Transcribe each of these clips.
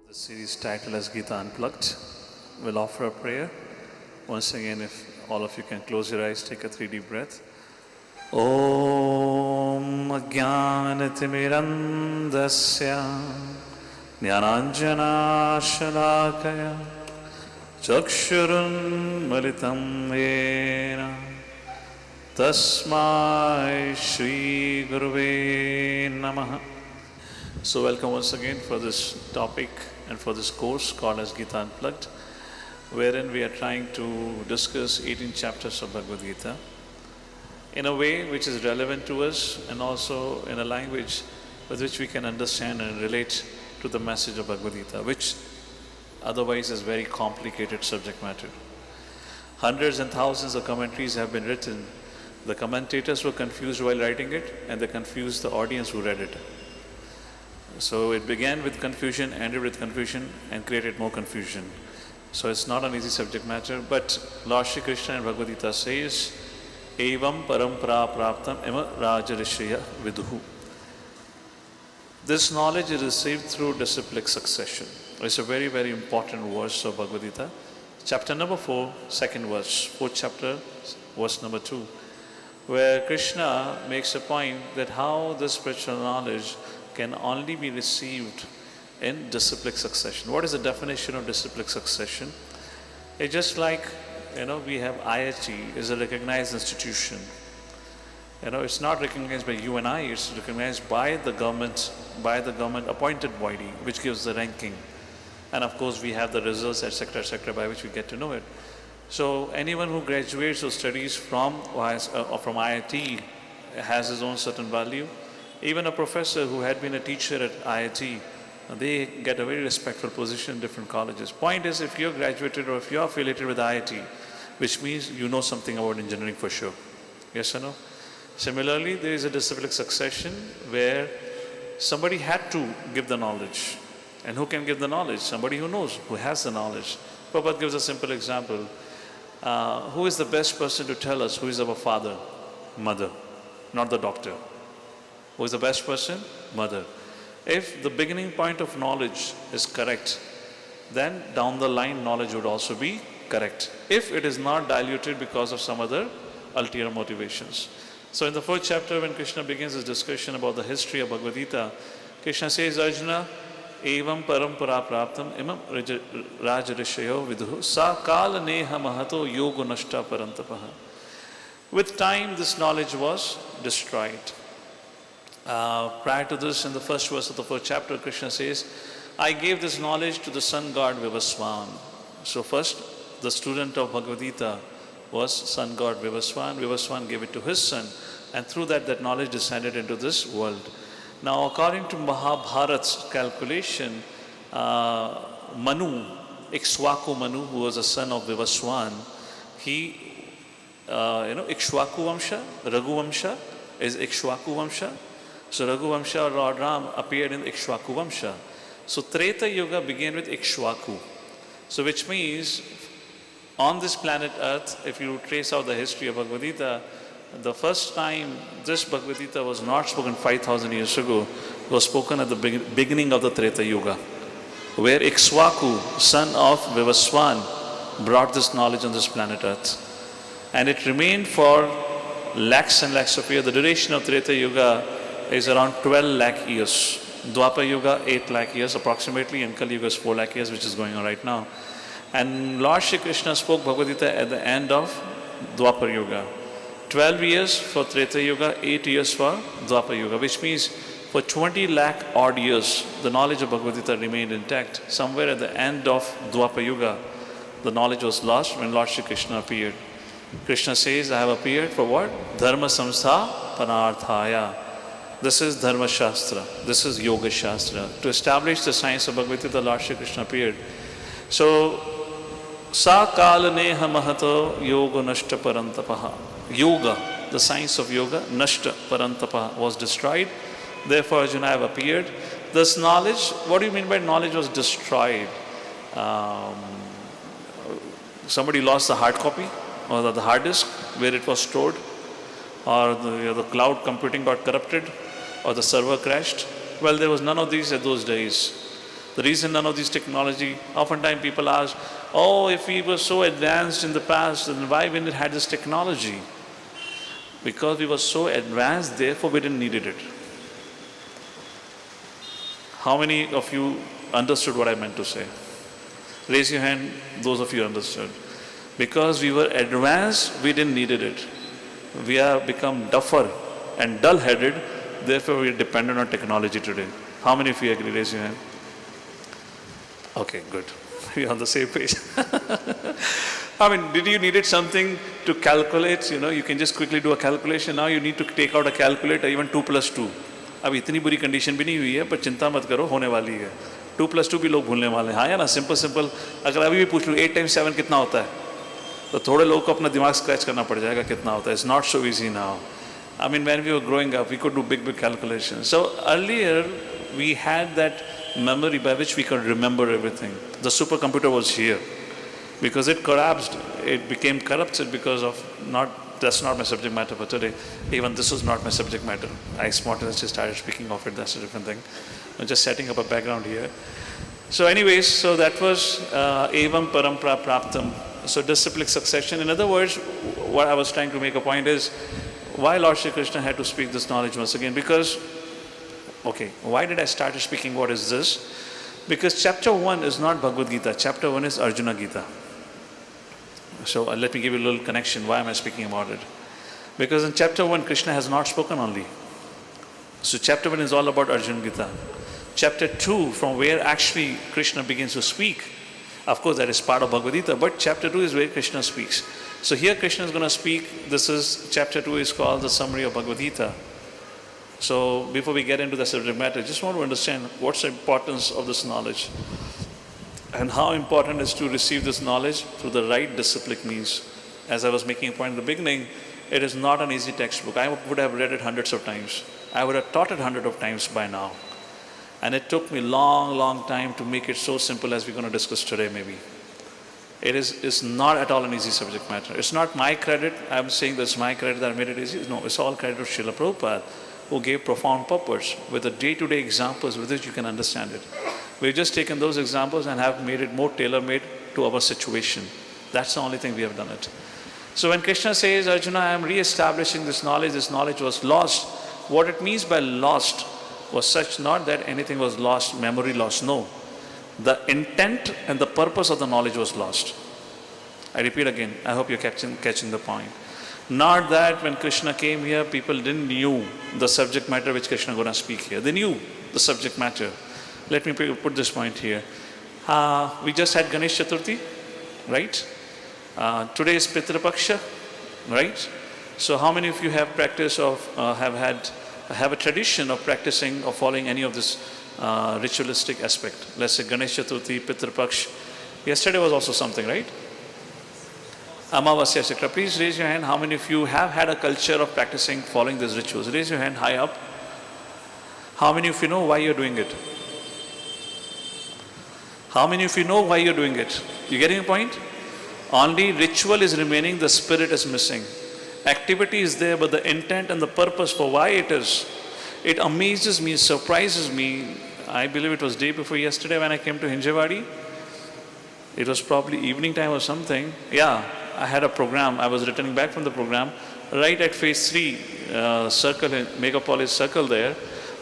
The series titled as Gita Unplugged. We'll offer a prayer. Once again, if all of you can close your eyes, take a 3 deep breath. Om Ajnanatimirandasya Jnananjana Shalakaya Chakshurun Malitam Yena Tasmai Shri Guruve Namaha. So welcome once again for this topic and for this course called as Gita Unplugged, wherein we are trying to discuss 18 chapters of Bhagavad Gita in a way which is relevant to us and also in a language with which we can understand and relate to the message of Bhagavad Gita, which otherwise is very complicated subject matter. Hundreds and thousands of commentaries have been written. The commentators were confused while writing it, and they confused the audience who read it. So it began with confusion, ended with confusion, and created more confusion. So it's not an easy subject matter, but Lord Shri Krishna in Bhagavad Gita says, Evam parampara praptam ema rajarishya viduhu. This knowledge is received through disciplic succession. It's a very, very important verse of Bhagavad Gita. Chapter number 4, second verse, 4th chapter, verse number 2, where Krishna makes a point that how this spiritual knowledge can only be received in disciplic succession. What is the definition of disciplic succession? It's just like, we have IIT is a recognized institution. It's not recognized by you and I, it's recognized by the government appointed body, which gives the ranking. And of course, we have the results, etc., by which we get to know it. So anyone who graduates or studies from IIT has his own certain value. Even a professor who had been a teacher at IIT, they get a very respectful position in different colleges. Point is, if you're graduated or if you're affiliated with IIT, which means you know something about engineering for sure. Yes or no? Similarly, there is a disciplic succession where somebody had to give the knowledge. And who can give the knowledge? Somebody who knows, who has the knowledge. Prabhupada gives a simple example. Who is the best person to tell us who is our father? Mother, not the doctor. Who is the best person? Mother. If the beginning point of knowledge is correct, then down the line knowledge would also be correct, if it is not diluted because of some other ulterior motivations. So in the 4th chapter, when Krishna begins his discussion about the history of Bhagavad Gita, Krishna says, Arjuna, evam parampara praptam imam rajarishyo viduhu sa kala neha mahato yogo nashta parantapaha. With time, this knowledge was destroyed. Prior to this, in the first verse of the 4th chapter, Krishna says, I gave this knowledge to the sun god Vivaswan. So first, the student of Bhagavad Gita was sun god Vivaswan. Vivaswan gave it to his son, and through that knowledge descended into this world. Now, according to Mahabharat's calculation, Manu, Ikshwaku Manu, who was a son of Vivaswan, he, Ikshwaku Vamsha, Raghu Vamsha is Ikshwaku Vamsha. So Raghu Vamsha or Lord Ram appeared in Ikshwaku Vamsha. So Treta Yuga began with Ikshwaku. So which means on this planet Earth, if you trace out the history of Bhagavad Gita, the first time this Bhagavad Gita was not spoken 5,000 years ago, was spoken at the beginning of the Treta Yuga, where Ikshwaku, son of Vivaswan, brought this knowledge on this planet Earth. And it remained for lakhs and lakhs of years. The duration of Treta Yuga is around 12 lakh years. Dwapar Yuga, 8 lakh years approximately, and Kali Yuga is 4 lakh years, which is going on right now. And Lord Shri Krishna spoke Bhagavad Gita at the end of Dwapar Yuga. 12 years for Treta Yuga, 8 years for Dwapar Yuga, which means for 20 lakh odd years, the knowledge of Bhagavad Gita remained intact. Somewhere at the end of Dwapar Yuga, the knowledge was lost when Lord Shri Krishna appeared. Krishna says, I have appeared for what? Dharma samstha panarthaya. This is Dharma Shastra. This is Yoga Shastra. To establish the science of Bhagavad Gita, Lord Shri Krishna appeared. So, Sa kala neha mahato yoga nashta parantapaha. Yoga, the science of yoga, nashta parantapaha, was destroyed. Therefore, Arjuna, I have appeared. This knowledge, what do you mean by knowledge was destroyed? Somebody lost the hard copy or the hard disk where it was stored, or the cloud computing got corrupted, or the server crashed. Well, there was none of these at those days. The reason none of these technology, oftentimes people ask, oh, if we were so advanced in the past, then why we didn't had this technology? Because we were so advanced, therefore we didn't needed it. How many of you understood what I meant to say? Raise your hand, those of you understood. Because we were advanced, we didn't needed it. We have become duffer and dull-headed, therefore we are dependent on technology today. How many of you agree? Raise your hand. Okay, good. We're on the same page. I mean, did you needed something to calculate? You know, you can just quickly do a calculation. Now you need to take out a calculator, even 2 plus 2. अब इतनी बुरी condition भी नहीं हुई है, पर चिंता मत करो, होने वाली है. 2 plus 2 भी लोग भूलने वाले हैं. हाँ या ना, सिंपल अगर अभी भी पूछ लूँ 8 times 7 कितना होता है, तो थोड़े लोगों को अपना दिमाग स्क्रैच करना पड़ जाएगा कितना होता है. It's not so easy now. I mean, when we were growing up, we could do big calculations. So earlier, we had that memory by which we could remember everything. The supercomputer was here. Because it collapsed, it became corrupted because of that's not my subject matter for today. Even this was not my subject matter. I spontaneously started speaking of it, that's a different thing. I'm just setting up a background here. So anyways, so that was evam parampara praptam. So disciplic succession. In other words, what I was trying to make a point is, why Lord Shri Krishna had to speak this knowledge once again? Because, okay, why did I start speaking what is this? Because chapter 1 is not Bhagavad Gita, chapter 1 is Arjuna Gita. So let me give you a little connection. Why am I speaking about it? Because in chapter 1, Krishna has not spoken only. So chapter 1 is all about Arjuna Gita. Chapter 2, from where actually Krishna begins to speak, of course that is part of Bhagavad Gita, but chapter 2 is where Krishna speaks. So here Krishna is going to speak. This is, chapter 2 is called the summary of Bhagavad Gita. So before we get into the subject matter, I just want to understand what's the importance of this knowledge and how important it is to receive this knowledge through the right disciplic means. As I was making a point in the beginning, it is not an easy textbook. I would have read it hundreds of times. I would have taught it hundreds of times by now. And it took me long time to make it so simple as we're going to discuss today maybe. It's not at all an easy subject matter. It's not my credit. I'm saying that's my credit that I made it easy. No, it's all credit of Srila Prabhupada, who gave profound purpose with the day-to-day examples with which you can understand it. We've just taken those examples and have made it more tailor-made to our situation. That's the only thing we have done it. So when Krishna says, Arjuna, I am re-establishing this knowledge was lost. What it means by lost was such not that anything was lost, memory lost, no. The intent and the purpose of the knowledge was lost. I repeat again, I hope you're catching the point. Not that when Krishna came here, people didn't knew the subject matter which Krishna is going to speak here. They knew the subject matter. Let me put this point here. We just had Ganesh Chaturthi, right? Today is Pitra Paksha, right? So how many of you have practice of, have a tradition of practicing or following any of this ritualistic aspect? Let's say Ganesh Chaturthi, Pitra Paksha. Yesterday was also something, right? Amavasya Chakra. Please raise your hand. How many of you have had a culture of practicing, following these rituals? Raise your hand high up. How many of you know why you're doing it? How many of you know why you're doing it? You getting a point? Only ritual is remaining, the spirit is missing. Activity is there, but the intent and the purpose for why it is. It amazes me, surprises me. I believe it was day before yesterday when I came to Hinjawadi. It was probably evening time or something. Yeah, I had a program. I was returning back from the program. Right at phase 3 circle, Megapolis circle there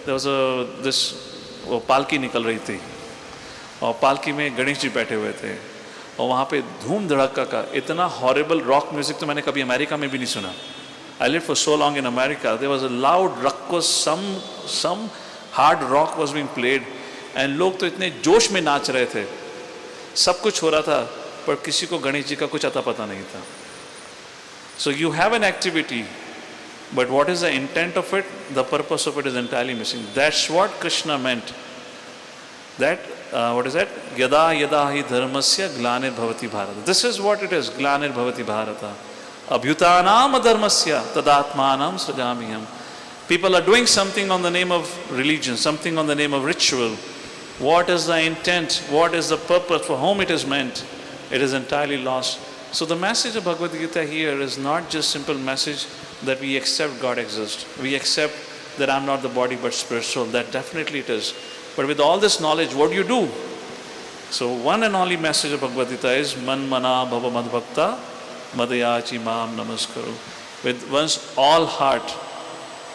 was this palki nikal rahi thi. और पालकी में गणेश जी बैठे हुए थे और वहाँ पे धूम धड़का का इतना हॉरिबल रॉक म्यूजिक तो मैंने कभी अमेरिका में भी नहीं सुना. I lived for so long in America. There was a loud ruckus, some hard rock was being played and लोग तो इतने जोश में नाच रहे थे. सब कुछ हो रहा था पर किसी को गणेश जी का कुछ अता पता नहीं था. So you have an activity, but what is the intent of it? The purpose of it is entirely missing. That's what Krishna meant. That what is that? Yada yada hi dharmasya glanir bhavati bharata. This is what it is, glanir bhavati bharata. Abhyutanam adharmasya tadatmanam srajamiham. People are doing something on the name of religion, something on the name of ritual. What is the intent? What is the purpose? For whom it is meant? It is entirely lost. So the message of Bhagavad Gita here is not just simple message that we accept God exists. We accept that I'm not the body but spirit soul. That definitely it is. But with all this knowledge, what do? So one and only message of Bhagavad Gita is Man mana bhava madbhakta madayachi mam namaskaru. With one's all heart,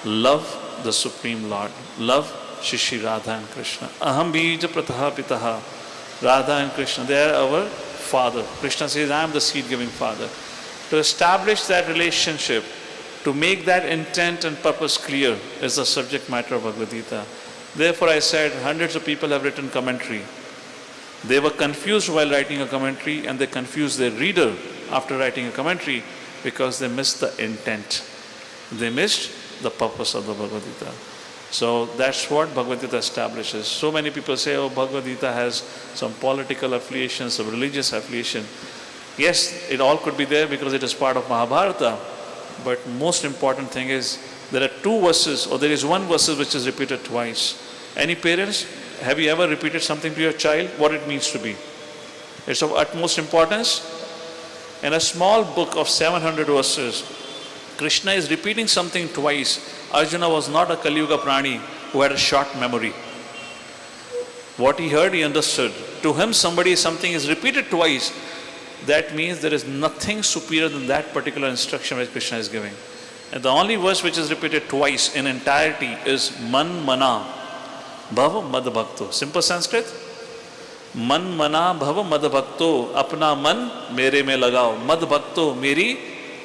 love the Supreme Lord. Love Shishi Radha and Krishna. Aham bija prataha pitaha. Radha and Krishna, they are our father. Krishna says, I am the seed-giving father. To establish that relationship, to make that intent and purpose clear is the subject matter of Bhagavad Gita. Therefore I said, hundreds of people have written commentary. They were confused while writing a commentary, and they confused their reader after writing a commentary because they missed the intent. They missed the purpose of the Bhagavad Gita. So that's what Bhagavad Gita establishes. So many people say, oh, Bhagavad Gita has some political affiliation, some religious affiliation. Yes, it all could be there because it is part of Mahabharata. But most important thing is, there are two verses, or there is one verse which is repeated twice. Any parents, have you ever repeated something to your child, what it means to be? It's of utmost importance. In a small book of 700 verses, Krishna is repeating something twice. Arjuna was not a Kali Yuga Prani who had a short memory. What he heard, he understood. To him, something is repeated twice. That means there is nothing superior than that particular instruction which Krishna is giving. And the only verse which is repeated twice in entirety is Man mana bhava mad bhakto. Simple Sanskrit. Man mana bhava mad bhakto. Apna man mere mein lagao. Mad bhakto, meri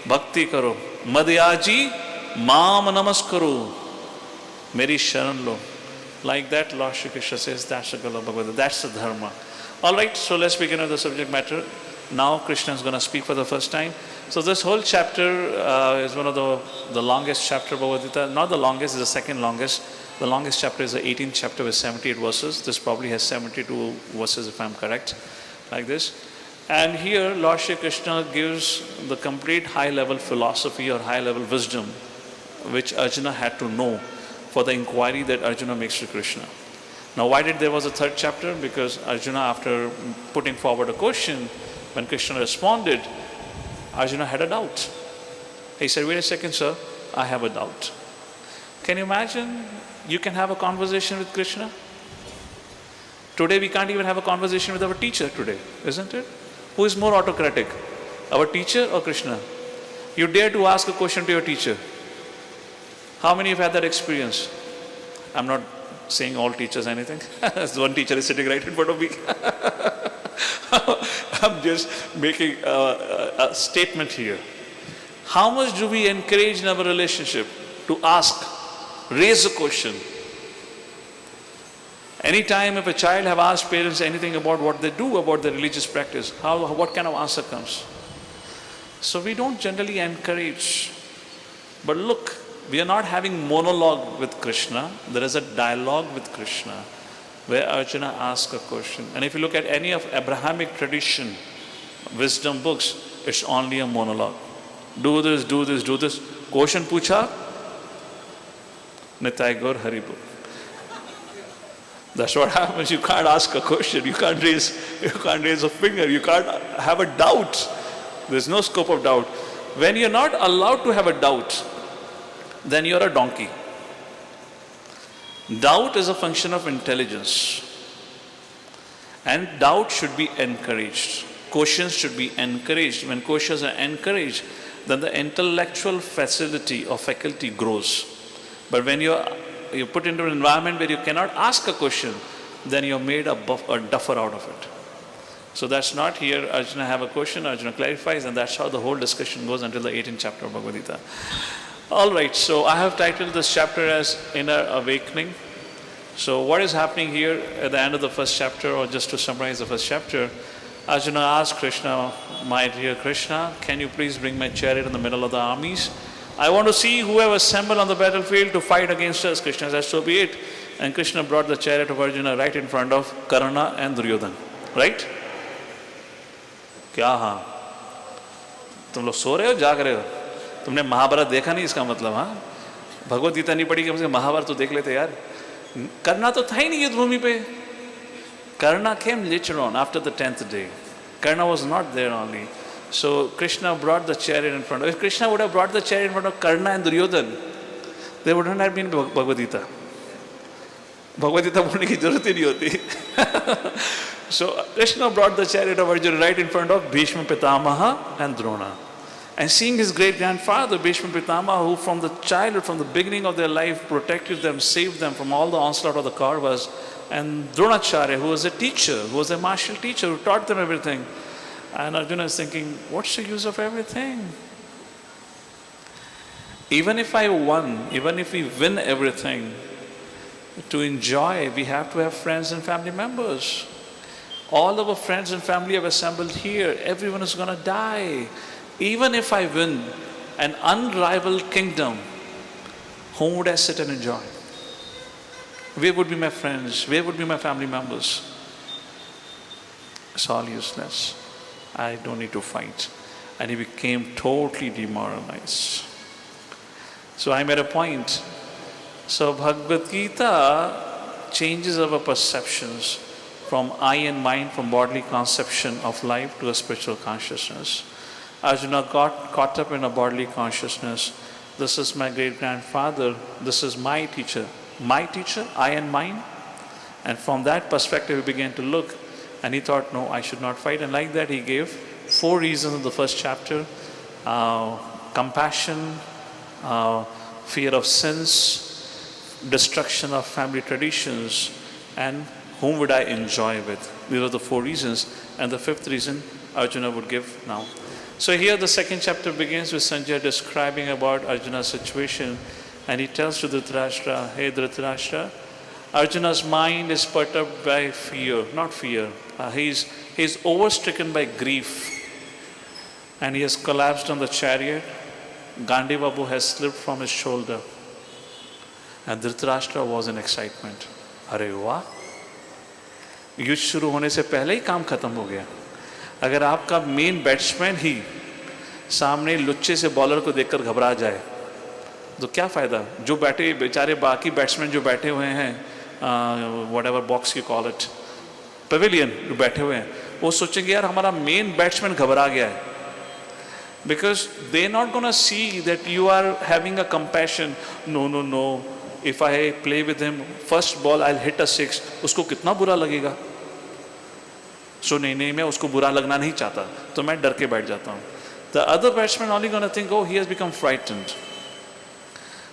bhakti karo. Madhyaji mam namaskaru. Meri sharan lo. Like that, Lord Shri Krishna says, that's the goal of Bhagavad Gita. That's the dharma. Alright, so let's begin with the subject matter. Now Krishna is going to speak for the first time. So this whole chapter is one of the longest chapter of Bhagavad Gita. Not the longest, it's the second longest. The longest chapter is the 18th chapter with 78 verses. This probably has 72 verses if I'm correct, like this. And here Lord Shri Krishna gives the complete high-level philosophy or high-level wisdom which Arjuna had to know for the inquiry that Arjuna makes to Krishna. Now why did there was a third chapter? Because Arjuna, after putting forward a question, when Krishna responded, Arjuna had a doubt. He said, wait a second, sir, I have a doubt. Can you imagine you can have a conversation with Krishna? Today we can't even have a conversation with our teacher today, isn't it? Who is more autocratic, our teacher or Krishna? You dare to ask a question to your teacher. How many have had that experience? I'm not saying all teachers anything. One teacher is sitting right in front of me. I'm just making a statement here. How much do we encourage in our relationship to ask, raise a question? Anytime if a child have asked parents anything about what they do about their religious practice, what kind of answer comes? So we don't generally encourage. But look, we are not having monologue with Krishna. There is a dialogue with Krishna where Arjuna asks a question. And if you look at any of Abrahamic tradition, wisdom books, it's only a monologue. Do this, do this, do this. Question pucha, Nitai Gaur Haribu. That's what happens. You can't ask a question. You can't raise a finger. You can't have a doubt. There's no scope of doubt. When you're not allowed to have a doubt, then you're a donkey. Doubt is a function of intelligence. And doubt should be encouraged. Questions should be encouraged. When questions are encouraged, then the intellectual facility or faculty grows. But when you're put into an environment where you cannot ask a question, then you're made a duffer out of it. So that's not here. Arjuna have a question, Arjuna clarifies, and that's how the whole discussion goes until the 18th chapter of Bhagavad Gita. Alright, so I have titled this chapter as Inner Awakening. So what is happening here at the end of the first chapter, or just to summarize the first chapter, Arjuna asked Krishna, my dear Krishna, can you please bring my chariot in the middle of the armies? I want to see who have assembled on the battlefield to fight against us. Krishna said, so be it. And Krishna brought the chariot of Arjuna right in front of Karna and Duryodhan. Right? क्या हाँ? तुम लोग सो रहे हो, जाग रहे हो? तुमने महाभारत देखा नहीं इसका मतलब, हाँ? भगवद गीता नहीं पढ़ी, कम से कम महाभारत तो देख लेते यार. करना तो था ही नहीं युद्ध भूमि पे. Karna came later on, after the 10th day. Karna was not there only. So Krishna brought the chariot in front of. If Krishna would have brought the chariot in front of Karna and Duryodhan, there wouldn't have been Bhagavad Gita. Bhagavad Gita बोलने की जरूरत ही नहीं होती. So Krishna brought the chariot of Arjuna right in front of Bhishma Pitamaha and Drona. And seeing his great-grandfather, Bhishma Pitamaha, who from the childhood, from the beginning of their life, protected them, saved them from all the onslaught of the Kauravas, and Dronacharya, who was a teacher, who was a martial teacher, who taught them everything. And Arjuna is thinking, what's the use of everything? Even if I won, even if we win everything, to enjoy, we have to have friends and family members. All of our friends and family have assembled here. Everyone is going to die. Even if I win an unrivaled kingdom, whom would I sit and enjoy? Where would be my friends? Where would be my family members? It's all useless. I don't need to fight. And he became totally demoralized. So I made a point. So Bhagavad Gita changes our perceptions from I and mind, from bodily conception of life to a spiritual consciousness. Arjuna got caught up in a bodily consciousness. This is my great-grandfather. This is my teacher. My teacher, I and mine. And from that perspective, he began to look. And he thought, no, I should not fight. And like that, he gave 4 reasons in the first chapter. Compassion, fear of sins, destruction of family traditions, and whom would I enjoy with? These are the 4 reasons. And the 5th reason Arjuna would give now. So here the second chapter begins with Sanjay describing about Arjuna's situation. And he tells to Dhritarashtra, hey Dhritarashtra, Arjuna's mind is perturbed by fear, not fear. He's overstricken by grief. And he has collapsed on the chariot. Gandhi Babu has slipped from his shoulder. And Dhritarashtra was in excitement. अरे वाह, युद्ध शुरू होने से पहले ही काम खत्म हो गया. अगर आपका मेन बैट्समैन ही सामने लुच्चे से बॉलर को देखकर घबरा जाए तो क्या फ़ायदा? जो बैठे बेचारे बाकी बैट्समैन जो बैठे हुए हैं whatever box you call it, pavilion जो बैठे हुए हैं, वो सोचेंगे यार हमारा मेन बैट्समैन घबरा गया है. Because they're not going to see that you are having a compassion. No. If I play with him, first ball I'll hit a 6. उसको कितना बुरा लगेगा? So नहीं, मैं उसको बुरा लगना नहीं चाहता, तो मैं डर के बैठ जाता हूँ. The other batsman only going to think, oh, he has become frightened.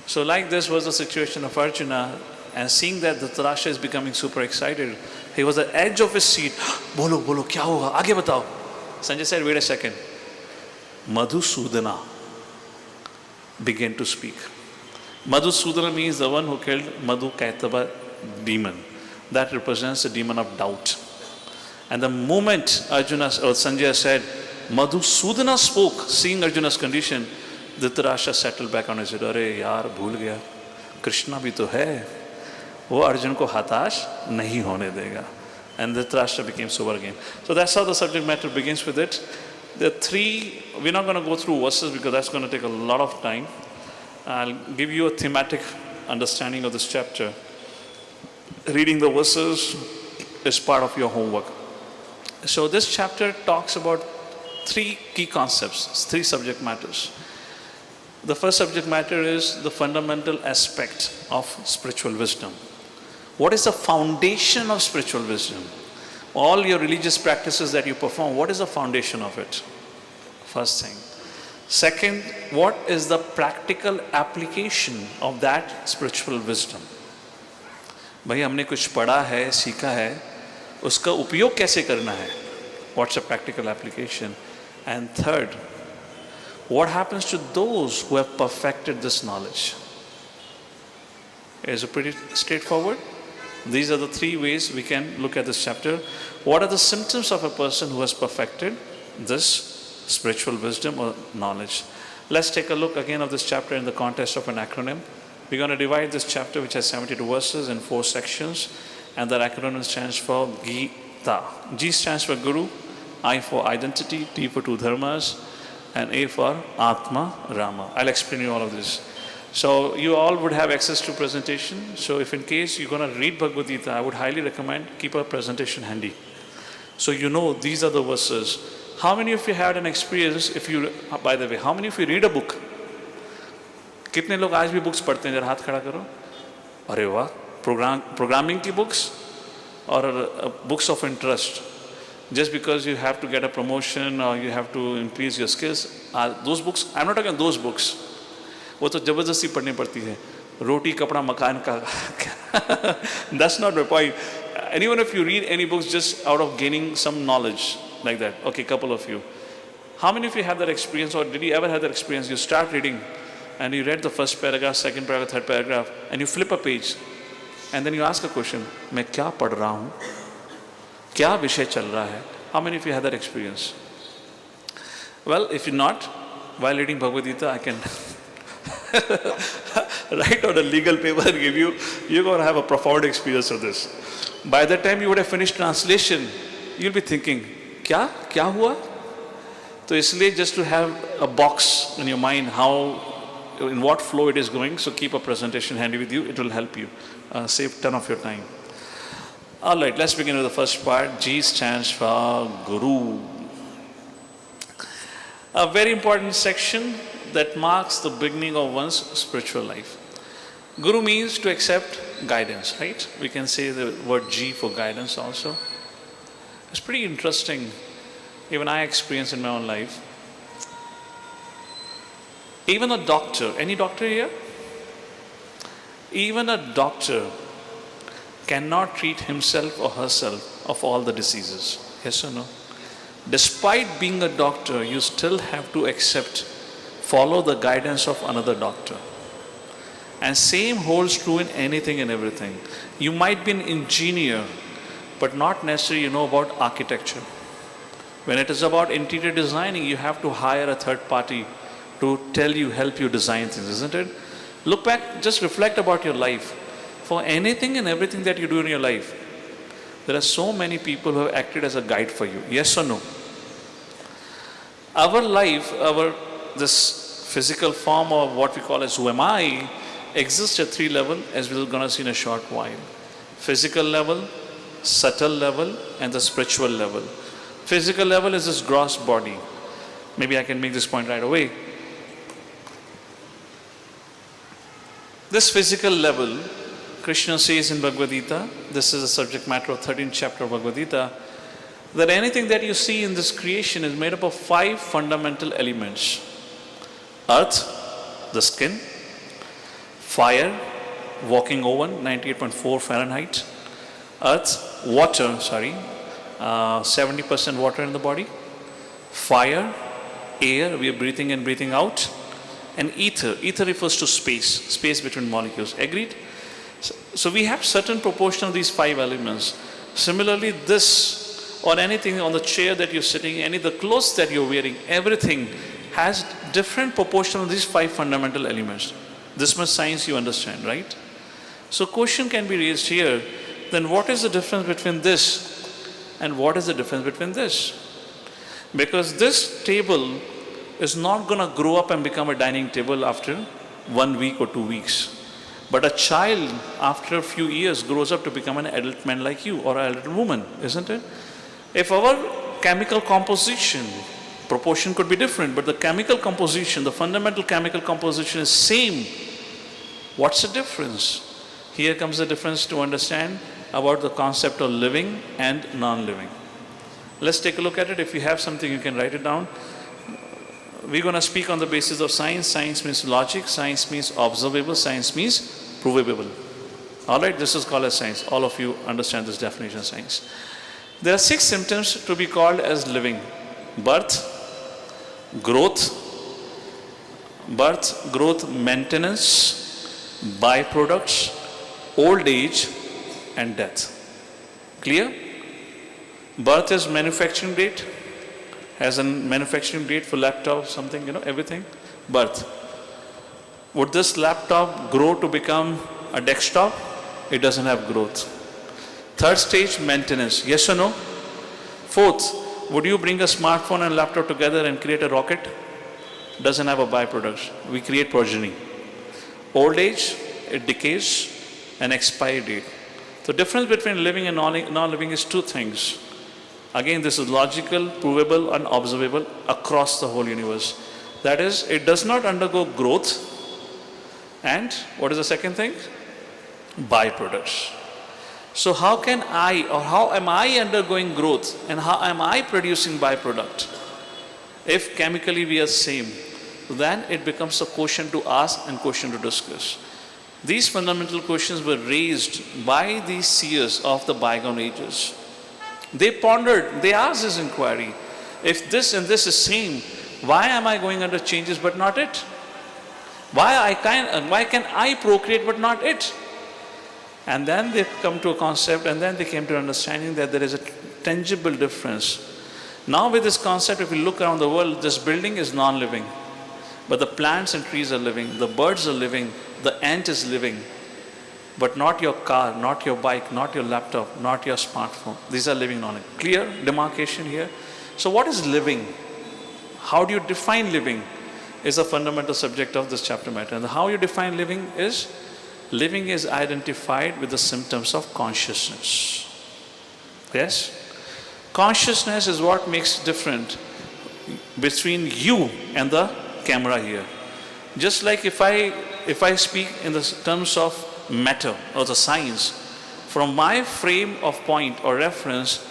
So like this was the situation of Arjuna, and seeing that Dhritarashtra is becoming super excited, he was at the edge of his seat. बोलो क्या होगा? आगे बताओ. Sanjay said, wait a second. Madhusudana began to speak. Madhusudana means the one who killed Madhu Kaitava demon. That represents the demon of doubt. And the moment Arjuna or Sanjay said, Madhusudana spoke, seeing Arjuna's condition, Dhritarashtra settled back on his head. अरे यार भूल गया, कृष्णा भी तो है, वो अर्जुन को हताश नहीं होने देगा. And Dhritarashtra became sober again. So that's how the subject matter begins with it. The 3, we're not going to go through verses because that's going to take a lot of time. I'll give you a thematic understanding of this chapter. Reading the verses is part of your homework. So this chapter talks about 3 key concepts, 3 subject matters. The first subject matter is the fundamental aspect of spiritual wisdom. What is the foundation of spiritual wisdom? All your religious practices that you perform, what is the foundation of it? First thing. Second, what is the practical application of that spiritual wisdom? भाई हमने कुछ पढ़ा है, सीखा है, उसका उपयोग कैसे करना है? What's the practical application? And third, what happens to those who have perfected this knowledge? Is it pretty straightforward? These are the 3 ways we can look at this chapter. What are the symptoms of a person who has perfected this spiritual wisdom or knowledge? Let's take a look again of this chapter in the context of an acronym. We're going to divide this chapter, which has 72 verses, in 4 sections. And that acronym stands for Gita. G stands for Guru, I for identity, T for 2 dharmas, and A for Atma, Rama. I'll explain you all of this. So you all would have access to presentation. So if in case you're going to read Bhagavad Gita, I would highly recommend keep a presentation handy. So you know these are the verses. How many of you had an experience if you, by the way, how many of you read a book? कितने लोग आज भी books पढ़ते हैं? जरा हाथ खड़ा करो. अरे वाह, प्रोग्रामिंग की books, or books of interest, just because you have to get a promotion or you have to increase your skills. Those books, I'm not talking those books. वो तो जबरदस्ती पढ़नी पड़ती है, रोटी कपड़ा मकान का. That's not my point. And even if you read any books just out of gaining some knowledge like that, okay, couple of you. How many of you have that experience, or did you ever have that experience? You start reading and you read the first paragraph, second paragraph, third paragraph, and you flip a page and then you ask a question, मैं क्या पढ़ रहा हूँ? क्या विषय चल रहा है? How many of you had that experience? Well, if you're not, while reading Bhagavad Gita, I can write out a legal paper and give you, you're going to have a profound experience of this. By the time you would have finished translation, you'll be thinking, क्या हुआ? So इसलिए just to have a box in your mind, how, in what flow it is going, so keep a presentation handy with you, it will help you, save ton of your time. All right, let's begin with the first part. G stands for Guru. A very important section that marks the beginning of one's spiritual life. Guru means to accept guidance, right? We can say the word G for guidance also. It's pretty interesting. Even I experienced in my own life. Even a doctor, any doctor here? Even a doctor cannot treat himself or herself of all the diseases. Yes or no? Despite being a doctor, you still have to follow the guidance of another doctor. And same holds true in anything and everything. You might be an engineer, but not necessarily you know about architecture. When it is about interior designing, you have to hire a third party to help you design things, isn't it? Look back, just reflect about your life. For anything and everything that you do in your life, there are so many people who have acted as a guide for you. Yes or no? Our life, this physical form of what we call as who am I, exists at 3 levels, as we're going to see in a short while. Physical level, subtle level, and the spiritual level. Physical level is this gross body. Maybe I can make this point right away. This physical level, Krishna says in Bhagavad Gita, this is the subject matter of 13th chapter of Bhagavad Gita, that anything that you see in this creation is made up of 5 fundamental elements. Earth, the skin. Fire, walking oven, 98.4 Fahrenheit. Earth, water, 70% water in the body. Fire, air, we are breathing in, breathing out. And ether. Ether refers to space between molecules. Agreed? So we have certain proportion of these 5 elements. Similarly, this or anything on the chair that you're sitting, any of the clothes that you're wearing, everything has different proportion of these 5 fundamental elements. This much science you understand, right? So question can be raised here, then what is the difference between this and what is the difference between this? Because this table is not going to grow up and become a dining table after 1 week or 2 weeks. But a child, after a few years, grows up to become an adult man like you or an adult woman, isn't it? If our chemical composition, proportion could be different, but the chemical composition, the fundamental chemical composition is same, what's the difference? Here comes the difference to understand about the concept of living and non-living. Let's take a look at it. If you have something, you can write it down. We're going to speak on the basis of science. Science means logic. Science means observable. Science means provable. All right, this is called as science. All of you understand this definition of science. There are 6 symptoms to be called as living. Birth, growth, maintenance, byproducts, old age, and death. Clear? Birth is manufacturing date, has a manufacturing date for laptop, something, everything. Birth. Would this laptop grow to become a desktop? It doesn't have growth. Third stage, maintenance. Yes or no? Fourth, would you bring a smartphone and laptop together and create a rocket? Doesn't have a byproduct. We create progeny. Old age, it decays, and expiry date. The difference between living and non-living is 2 things. Again, this is logical, provable, and observable across the whole universe. That is, it does not undergo growth. And what is the second thing? Byproducts. So how can I, or how am I undergoing growth, and how am I producing byproduct? If chemically we are same, then it becomes a question to ask and question to discuss. These fundamental questions were raised by these seers of the bygone ages. They pondered, they asked this inquiry, if this and this is same, why am I going under changes but not it? Why can I procreate but not it? And then they come to a concept, and then they came to understanding that there is a tangible difference. Now with this concept, if we look around the world, this building is non-living. But the plants and trees are living, the birds are living, the ant is living. But not your car, not your bike, not your laptop, not your smartphone. These are living non-living. Clear demarcation here? So what is living? How do you define living? Is a fundamental subject of this chapter matter. And how you define living is identified with the symptoms of consciousness. Yes? Consciousness is what makes different between you and the camera here. Just like if I speak in the terms of matter or the science, from my frame of point or reference,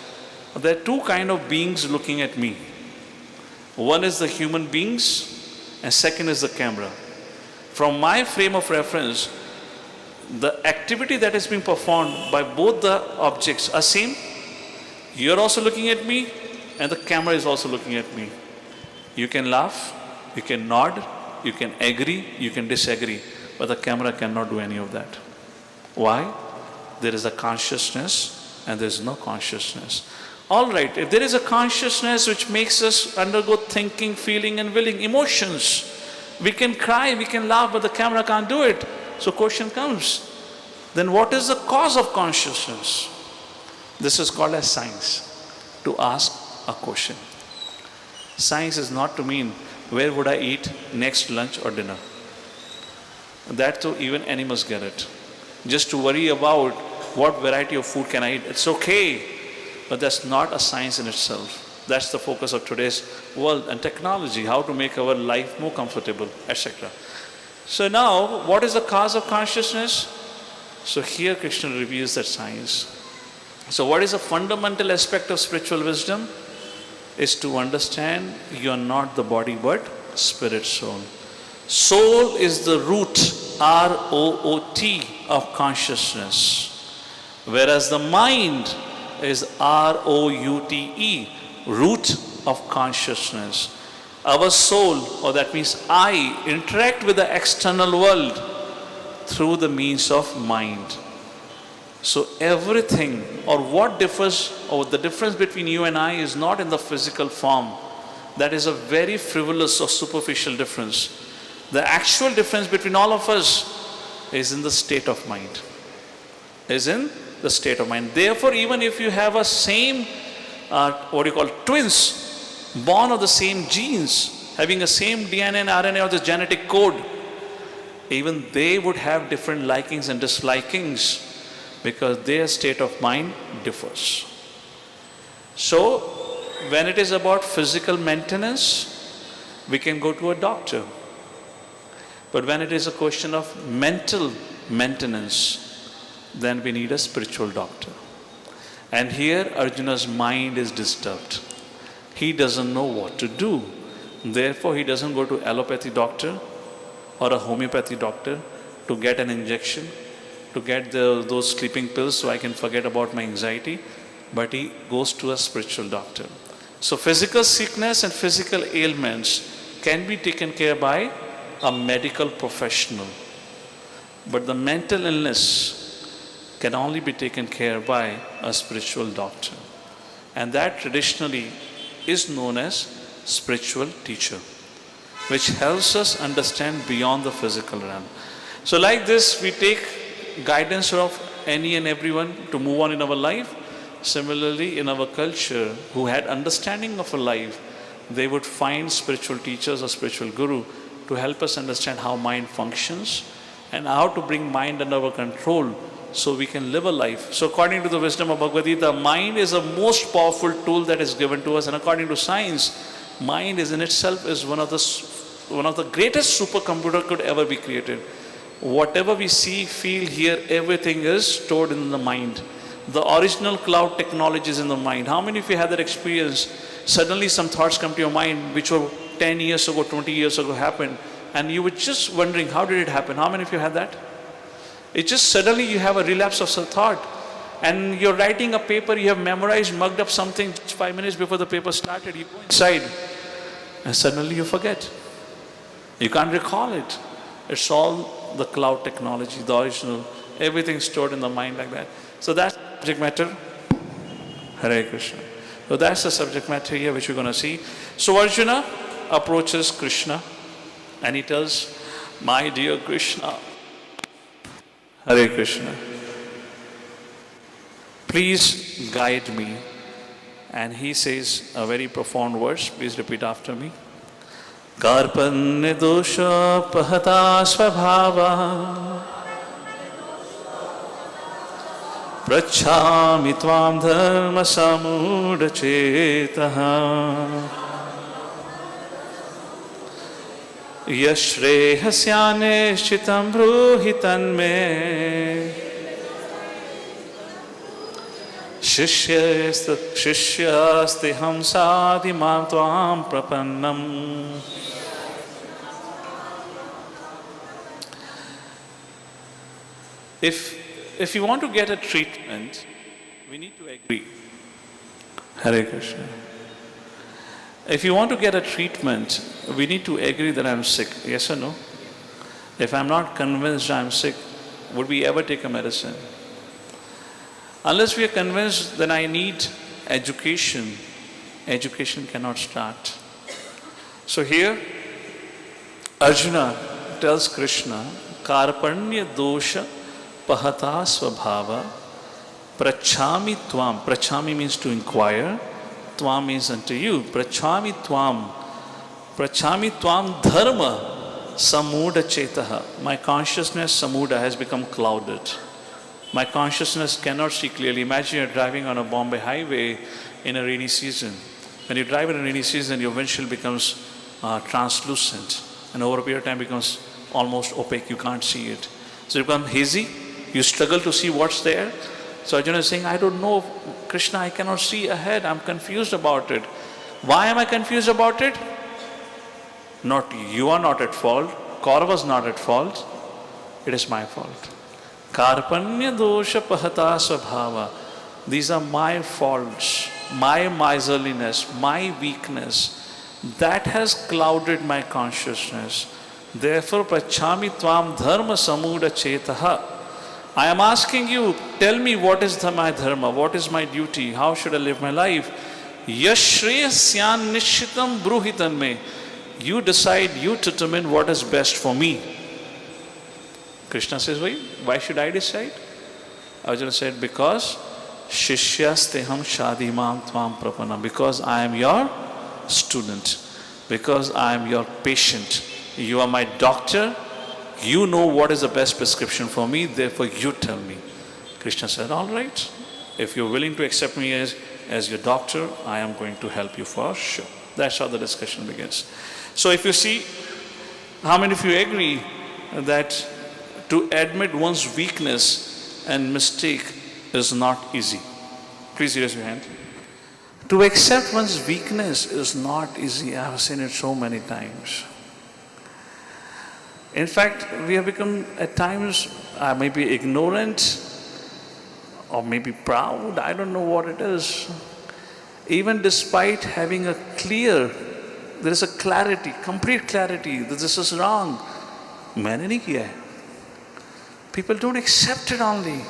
there are two kind of beings looking at me. One is the human beings, and second is the camera. From my frame of reference, the activity that is being performed by both the objects are same. You're also looking at me, and the camera is also looking at me. You can laugh, you can nod, you can agree, you can disagree, but the camera cannot do any of that. Why? There is a consciousness and there is no consciousness. All right, if there is a consciousness which makes us undergo thinking, feeling and willing, emotions, we can cry, we can laugh, but the camera can't do it. So question comes, then what is the cause of consciousness? This is called as science, to ask a question. Science is not to mean where would I eat next lunch or dinner. That too, even animals get it. Just to worry about what variety of food can I eat, it's okay, but that's not a science in itself. That's the focus of today's world and technology, how to make our life more comfortable, etc. So now, what is the cause of consciousness? So here Krishna reveals that science. So what is a fundamental aspect of spiritual wisdom? Is to understand you are not the body but spirit soul. Soul is the root, R-O-O-T, of consciousness. Whereas the mind is R-O-U-T-E, root of consciousness. Our soul, or that means I, interact with the external world through the means of mind. So everything, or what differs, or the difference between you and I is not in the physical form. That is a very frivolous or superficial difference. The actual difference between all of us is in the state of mind. Is in the state of mind. Therefore, even if you have a same, twins, born of the same genes, having the same DNA and RNA of the genetic code, even they would have different likings and dislikings because their state of mind differs. So, when it is about physical maintenance, we can go to a doctor. But when it is a question of mental maintenance, then we need a spiritual doctor. And here Arjuna's mind is disturbed. He doesn't know what to do. Therefore, he doesn't go to allopathy doctor or a homeopathy doctor to get an injection, to get those sleeping pills so I can forget about my anxiety, but he goes to a spiritual doctor. So physical sickness and physical ailments can be taken care by a medical professional, but the mental illness can only be taken care by a spiritual doctor. And that traditionally is known as spiritual teacher, which helps us understand beyond the physical realm. So like this, we take guidance of any and everyone to move on in our life. Similarly, in our culture, who had understanding of a life, they would find spiritual teachers or spiritual guru to help us understand how mind functions and how to bring mind under our control so we can live a life. So according to the wisdom of Bhagavad Gita, mind is the most powerful tool that is given to us, and according to science, mind is in itself is one of the greatest supercomputer could ever be created. Whatever we see, feel, hear, everything is stored in the mind. The original cloud technology is in the mind. How many of you had that experience? Suddenly some thoughts come to your mind which were 10 years ago, 20 years ago happened, and you were just wondering, how did it happen? How many of you had that? It just suddenly you have a relapse of some thought, and you're writing a paper, you have memorized, mugged up something 5 minutes before the paper started, you go inside, and suddenly you forget. You can't recall it. It's all the cloud technology, the original, everything stored in the mind like that. So that's the subject matter. Hare Krishna. So that's the subject matter here which we're going to see. So Arjuna approaches Krishna and he tells, my dear Krishna, Hare Krishna, please guide me. And he says a very profound verse. Please repeat after me. Karpanya dosha pahata svabhava prachami tvam dharma samudha chetaha yashrehasya nishchitam bruhi tanme Shishyaste hamsadi mam tvam prapannam. If you want to get a treatment, we need to agree. Hare Krishna. If you want to get a treatment, we need to agree that I'm sick. Yes or no? If I'm not convinced I'm sick, would we ever take a medicine? Unless we are convinced that I need education, education cannot start. So here, Arjuna tells Krishna, Karpanya dosha pahata svabhava prachami tvam. Prachami means to inquire. Tvam means unto you. Prachami tvam. Prachami tvam dharma samuda chetaha. My consciousness samuda has become clouded. My consciousness cannot see clearly. Imagine you're driving on a Bombay highway in a rainy season. When you drive in a rainy season, your windshield becomes translucent, and over a period of time becomes almost opaque. You can't see it. So you become hazy. You struggle to see what's there. So Arjuna is saying, I don't know, Krishna, I cannot see ahead. I'm confused about it. Why am I confused about it? Not you are not at fault. Kaurava's not at fault. It is my fault. Karpanya dosha pahata svabhava. These are my faults, my miserliness, my weakness. That has clouded my consciousness. Therefore, prachami tvam dharma samuda chetaha. I am asking you, tell me what is my dharma, what is my duty, how should I live my life? Yashreyasyan nishitam bruhitan me. You decide, you determine what is best for me. Krishna says, why should I decide? Arjuna said, because Shishyasteham shadimam tvam prapanam. Because I am your student. Because I am your patient. You are my doctor. You know what is the best prescription for me. Therefore, you tell me. Krishna said, all right. If you're willing to accept me as your doctor, I am going to help you for sure. That's how the discussion begins. So if you see, how many of you agree that to admit one's weakness and mistake is not easy? Please raise your hand. To accept one's weakness is not easy. I have seen it so many times. In fact, we have become at times maybe ignorant or maybe proud. I don't know what it is. Even despite having a clear, there is a clarity, complete clarity that this is wrong. मैंने नहीं किया है. People don't accept it only.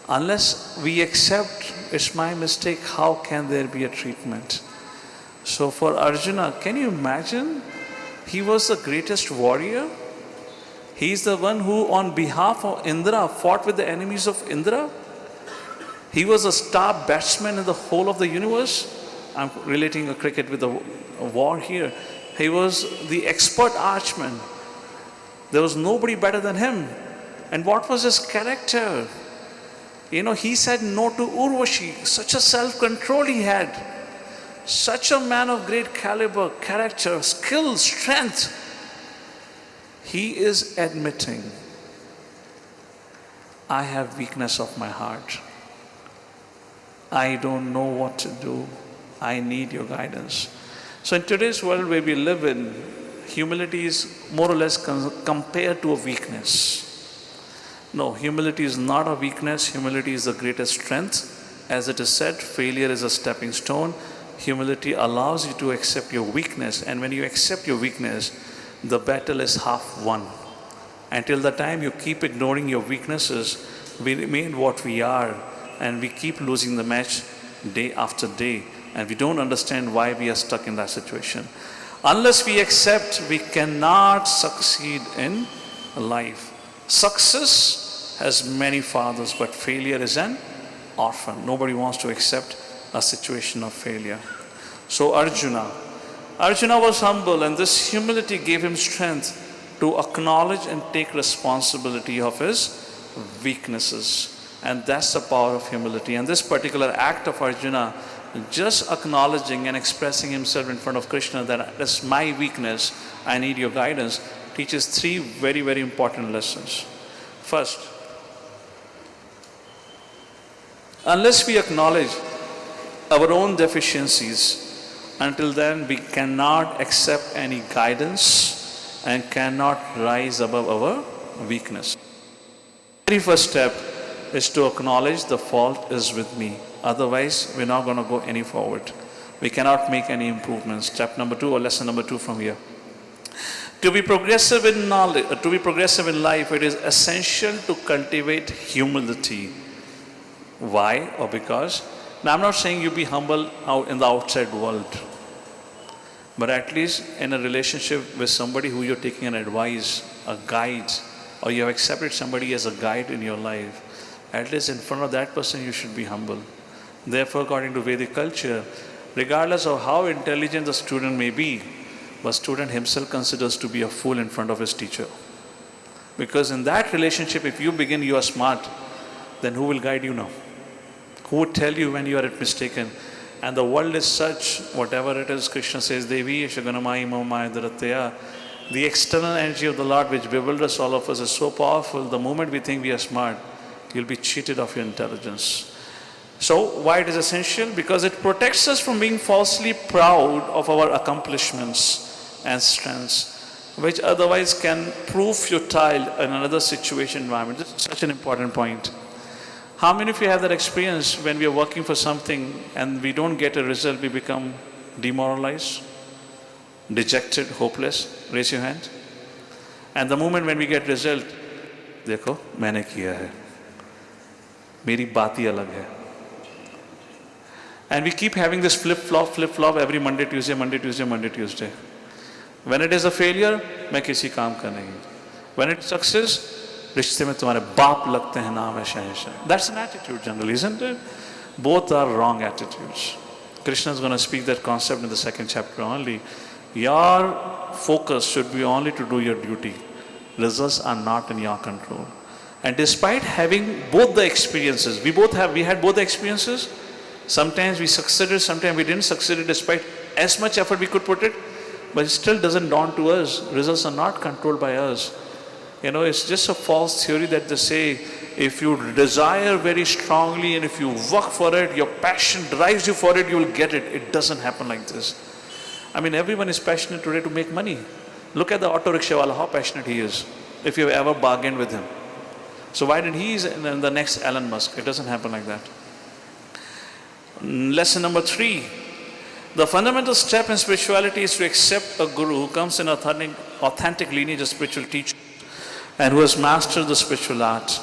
Unless we accept it's my mistake, how can there be a treatment? So for Arjuna, can you imagine? He was the greatest warrior. He is the one who on behalf of Indra fought with the enemies of Indra. He was a star batsman in the whole of the universe. I'm relating a cricket with a war here. He was the expert archman. There was nobody better than him. And what was his character? You know, he said no to Urvashi. Such a self-control he had. Such a man of great caliber, character, skill, strength. He is admitting, I have weakness of my heart. I don't know what to do. I need your guidance. So in today's world where we live in, humility is more or less compared to a weakness. No, humility is not a weakness. Humility is the greatest strength. As it is said, failure is a stepping stone. Humility allows you to accept your weakness. And when you accept your weakness, the battle is half won. Until the time you keep ignoring your weaknesses, we remain what we are. And we keep losing the match day after day. And we don't understand why we are stuck in that situation. Unless we accept, we cannot succeed in life. Success has many fathers, but failure is an orphan. Nobody wants to accept a situation of failure. So Arjuna was humble, and this humility gave him strength to acknowledge and take responsibility of his weaknesses. And that's the power of humility. And this particular act of Arjuna, just acknowledging and expressing himself in front of Krishna that that's my weakness, I need your guidance, teaches three very, very important lessons. First, unless we acknowledge our own deficiencies, until then we cannot accept any guidance and cannot rise above our weakness. The very first step is to acknowledge the fault is with me. Otherwise, we're not going to go any forward. We cannot make any improvements. Step number 2 or lesson number 2 from here. To be progressive in knowledge, to be progressive in life, it is essential to cultivate humility. Why or because? Now, I'm not saying you be humble out in the outside world. But at least in a relationship with somebody who you're taking an advice, a guide, or you have accepted somebody as a guide in your life, at least in front of that person you should be humble. Therefore, according to Vedic culture, regardless of how intelligent the student may be, the student himself considers to be a fool in front of his teacher. Because in that relationship, if you begin you are smart, then who will guide you now? Who would tell you when you are mistaken? And the world is such, whatever it is, Krishna says, Devi, Shaganamai, Mamaya, Dharatya. The external energy of the Lord which bewilders all of us is so powerful, the moment we think we are smart, you'll be cheated of your intelligence. So, why it is essential? Because it protects us from being falsely proud of our accomplishments and strengths, which otherwise can prove futile in another situation environment. This is such an important point. How many of you have that experience when we are working for something and we don't get a result, we become demoralized, dejected, hopeless? Raise your hand. And the moment when we get result, देखो मैंने किया है, मेरी बात ही अलग है. And we keep having this flip-flop every Monday, Tuesday, Monday, Tuesday, Monday, Tuesday. When it is a failure, मैं किसी काम का नहीं. When it's success, रिश्ते में तुम्हारे बाप लगते हैं, नाम है शहंशाह. That's an attitude generally, isn't it? Both are wrong attitudes. Krishna is going to speak that concept in the 2nd chapter only. Your focus should be only to do your duty. Results are not in your control. And despite having both the experiences, we had both the experiences. Sometimes we succeeded, sometimes we didn't succeed despite as much effort we could put it, but it still doesn't dawn to us. Results are not controlled by us. You know, it's just a false theory that they say, if you desire very strongly and if you work for it, your passion drives you for it, you will get it. It doesn't happen like this. I mean, everyone is passionate today to make money. Look at the auto rickshaw wala, how passionate he is, if you've ever bargained with him. So why did he is the next Elon Musk? It doesn't happen like that. Lesson number 3. The fundamental step in spirituality is to accept a guru who comes in authentic lineage of spiritual teacher and who has mastered the spiritual art.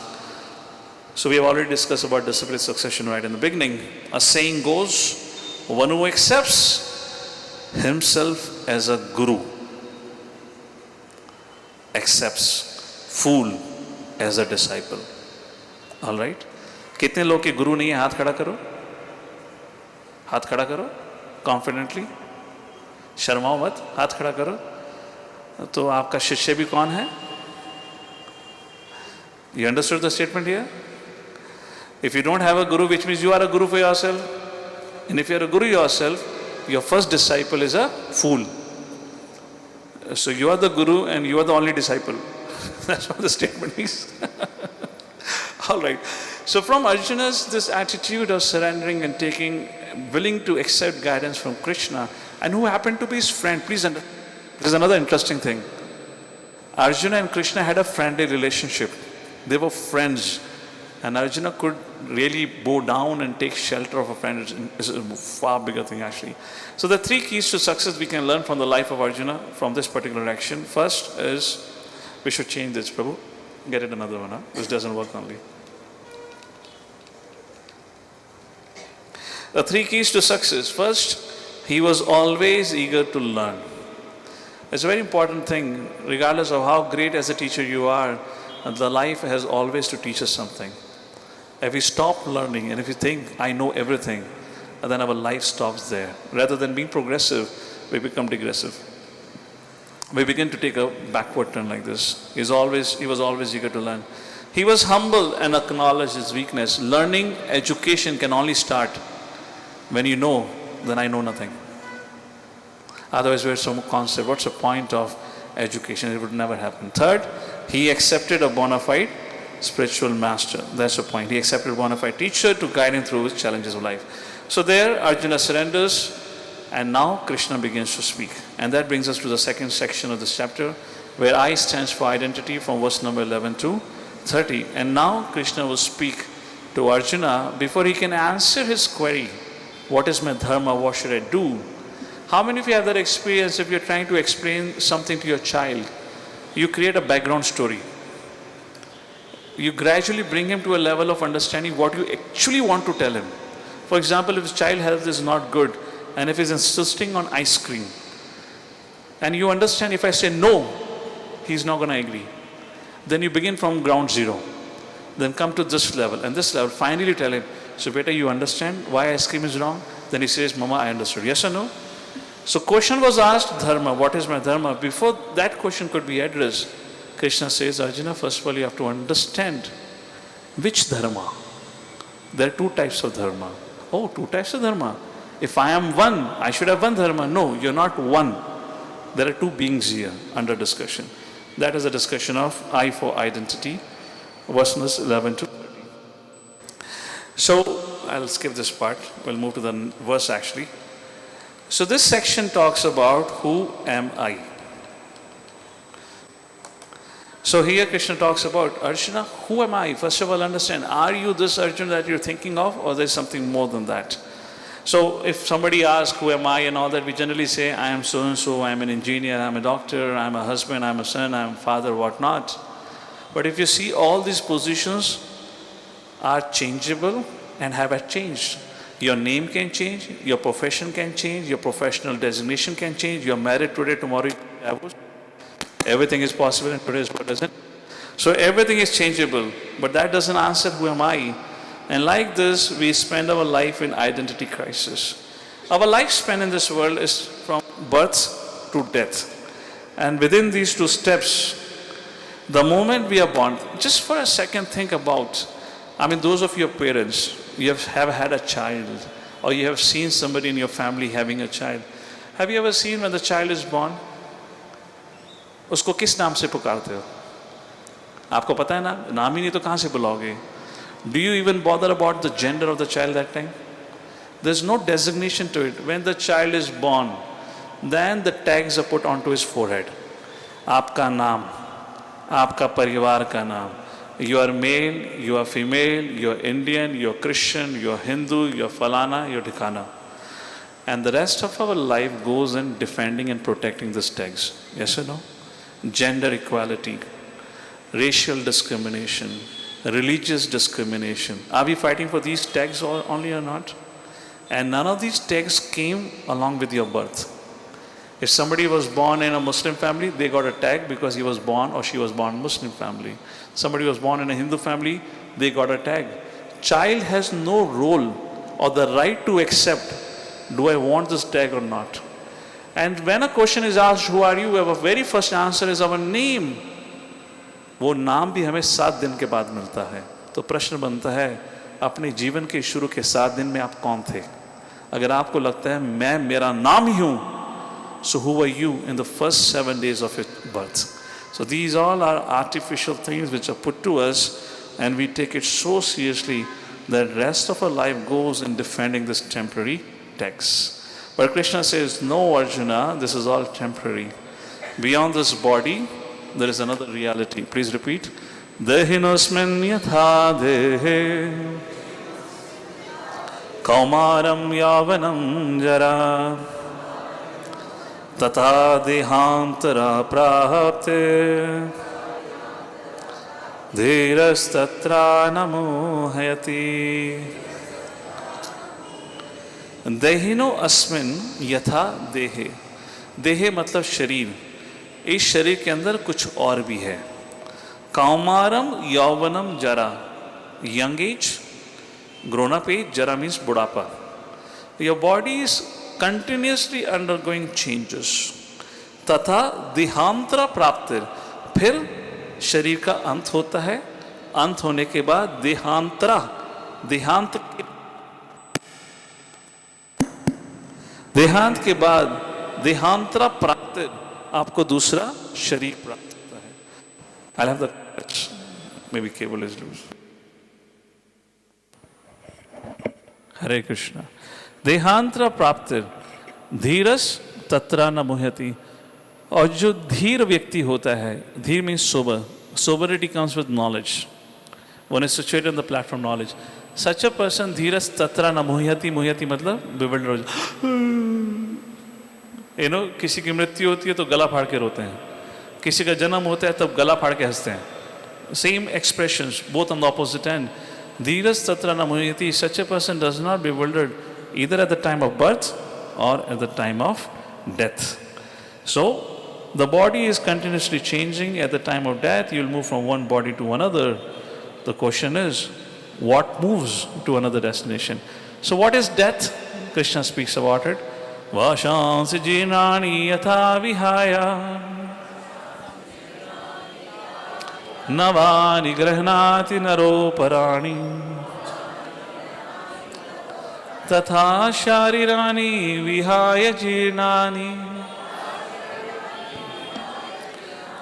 So we have already discussed about disciplic succession right in the beginning. A saying goes, one who accepts himself as a guru accepts fool as a disciple. All right? कितने लोग के गुरु नहीं है? हाथ खड़ा करो. हाथ खड़ा करो कॉन्फिडेंटली, शर्माओ मत, हाथ खड़ा करो. तो आपका शिष्य भी कौन है? You understood the statement here? If you don't have a guru, which means you are a guru for yourself. And if you are a guru yourself, your first disciple is a fool. So you are the guru and you are the only disciple. That's what the statement is. All right. So from Arjuna's this attitude of surrendering and taking, willing to accept guidance from Krishna, and who happened to be his friend. Please understand, there's another interesting thing. Arjuna and Krishna had a friendly relationship. They were friends. And Arjuna could really bow down and take shelter of a friend. It's a far bigger thing actually. So the three keys to success we can learn from the life of Arjuna from this particular action. First is, we should change this, Prabhu. Get it another one, huh? This doesn't work only. The three keys to success. First, he was always eager to learn. It's a very important thing. Regardless of how great as a teacher you are, the life has always to teach us something. If we stop learning and if we think, I know everything, then our life stops there. Rather than being progressive, we become digressive. We begin to take a backward turn like this. He was always eager to learn. He was humble and acknowledged his weakness. Learning, education can only start when you know, then I know nothing. Otherwise, we're some concept. What's the point of education? It would never happen. Third, he accepted a bona fide spiritual master. That's the point. He accepted a bona fide teacher to guide him through his challenges of life. So there, Arjuna surrenders, and now Krishna begins to speak. And that brings us to the second section of this chapter, where I stands for identity from verse number 11 to 30. And now Krishna will speak to Arjuna before he can answer his query. What is my dharma? What should I do? How many of you have that experience if you're trying to explain something to your child? You create a background story. You gradually bring him to a level of understanding what you actually want to tell him. For example, if his child health is not good, and if he's insisting on ice cream, and you understand if I say no, he's not going to agree. Then you begin from ground zero. Then come to this level, and this level, finally you tell him, so beta, you understand why ice cream is wrong? Then he says, Mama, I understood. Yes or no? So question was asked, dharma, what is my dharma? Before that question could be addressed, Krishna says, Arjuna, first of all, you have to understand which dharma. There are two types of dharma. Oh, two types of dharma. If I am one, I should have one dharma. No, you're not one. There are two beings here under discussion. That is a discussion of I for identity, verses 11 to 30. So, I'll skip this part. We'll move to the verse actually. So this section talks about who am I. So here Krishna talks about, Arjuna, who am I? First of all, understand, are you this Arjuna that you're thinking of, or there's something more than that? So if somebody asks, who am I and all that, we generally say, I am so-and-so, I'm an engineer, I'm a doctor, I'm a husband, I'm a son, I'm a father, whatnot. But if you see, all these positions are changeable and have changed. Your name can change, your profession can change, your professional designation can change, you're married today, tomorrow you divorce. Everything is possible in today's world, isn't it? So everything is changeable, but that doesn't answer who am I. And like this, we spend our life in identity crisis. Our lifespan in this world is from birth to death. And within these two steps, the moment we are born, just for a second think about, those of your parents, you have had a child, or you have seen somebody in your family having a child. Have you ever seen when the child is born? उसको किस नाम से पुकारते हो? आपको पता है ना? नाम ही नहीं तो कहाँ से बुलाओगे? Do you even bother about the gender of the child that time? There's no designation to it. When the child is born, then the tags are put onto his forehead. आपका नाम, आपका परिवार का नाम. You are male, you are female, you are Indian, you are Christian, you are Hindu, you are Falana, you are Dhikana. And the rest of our life goes in defending and protecting these tags. Yes or no? Gender equality, racial discrimination, religious discrimination. Are we fighting for these tags only or not? And none of these tags came along with your birth. If somebody was born in a Muslim family, they got a tag because he was born or she was born in a Muslim family. Somebody was born in a Hindu family, they got a tag. Child has no role or the right to accept, do I want this tag or not? And when a question is asked, who are you? Our very first answer is our name. वो नाम भी हमें 7 दिन के बाद मिलता है. तो प्रश्न बनता है, अपने जीवन के शुरू के 7 दिन में आप कौन थे? अगर आपको लगता है मैं मेरा नाम ही हूँ, so who were you in the first 7 days of your birth? So these all are artificial things which are put to us and we take it so seriously that rest of our life goes in defending this temporary text. But Krishna says, no Arjuna, this is all temporary. Beyond this body, there is another reality. Please repeat. Dehinosmin yatha dehe kaumaram yavanam jara tata dehantara prapte dhiras tatra namohayati. देहिनो अस्मिन यथा देहे. देहे मतलब शरीर. इस शरीर के अंदर कुछ और भी है. कौमारम यौवनम जरा, young age, grown up age, jara means budapa. Your body is continuously undergoing changes. तथा देहांतरा प्राप्तिर, फिर शरीर का अंत होता है. अंत होने के बाद देहांतरा, देहांत के बाद देहांतरा प्राप्त, आपको दूसरा शरीर प्राप्त होता है. I'll have the touch. Maybe cable is loose. हरे कृष्णा. देहांतरा प्राप्त धीरस तत्रा न मुह्यति. और जो धीर व्यक्ति होता है, धीर means sober. Sobriety comes with knowledge. One is situated on the platform knowledge. Such a person धीरस तत्रा न मुह्यति. मुह्यति मतलब bewildered. किसी की मृत्यु होती है तो गला फाड़ के रोते हैं. किसी का जन्म होता है तब गला फाड़ के हंसते हैं. Same expressions, both on the opposite end. धीरस तत्रा न मुह्यति. Such a person does not bewildered either at the time of birth or at the time of death. So the body is continuously changing. At the time of death, you will move from one body to another. The question is, what moves to another destination? So what is death? Krishna speaks about it. Vashansi jinani yatha vihaya navani grahnati naro parani tatha sharirani vihaya jinani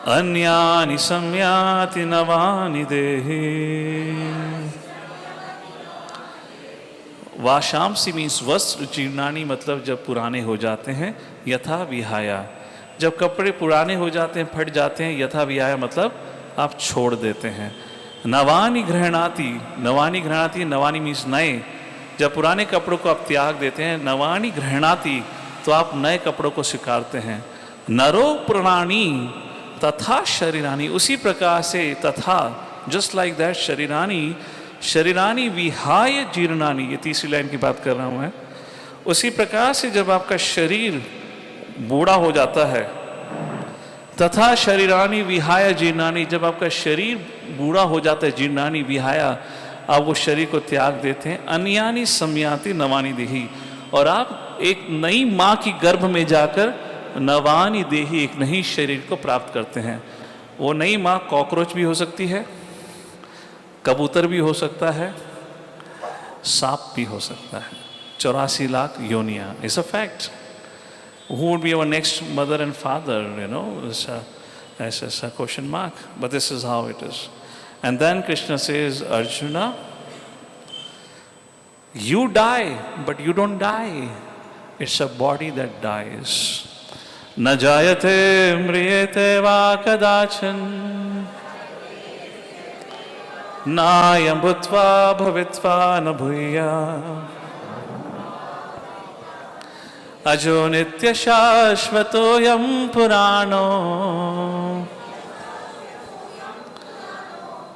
anyani samyati navani dehi. वाशामसी means वस्त्र, जीर्णानी मतलब जब पुराने हो जाते हैं. यथा विहाया, जब कपड़े पुराने हो जाते हैं, फट जाते हैं. यथा विहाया मतलब आप छोड़ देते हैं. नवानी गृहणाति, नवानी गृहणाति, नवानी मीन्स नए. जब पुराने कपड़ों को आप त्याग देते हैं, नवानी गृहणाति, तो आप नए कपड़ों को स्वीकारते हैं. नरो प्राणी तथा शरीरानी, उसी प्रकार से तथा, जस्ट लाइक दैट शरीरानी, शरीरानी विहाय जीर्णानी, ये तीसरी लाइन की बात कर रहा हूं मैं. उसी प्रकार से जब आपका शरीर बूढ़ा हो जाता है, तथा शरीरानी विहाय जीर्णानी, जब आपका शरीर बूढ़ा हो जाता है, जीर्णानी विहाया, आप वो शरीर को त्याग देते हैं. अन्यानी सम्याति नवानी देही, और आप एक नई माँ की गर्भ में जाकर नवानी देही, एक नई शरीर को प्राप्त करते हैं. वो नई माँ कॉकरोच भी हो सकती है, कबूतर भी हो सकता है, सांप भी हो सकता है. 84 लाख योनिया is a fact. Who would be our next mother and father? It's a question mark. But this is how it is. And then Krishna says, Arjuna, you die, but you don't die. It's a body that dies. Na jayate mriyate va kadachan nayam bhutva bhavitva na bhuya ajo nitya shashvato yam purano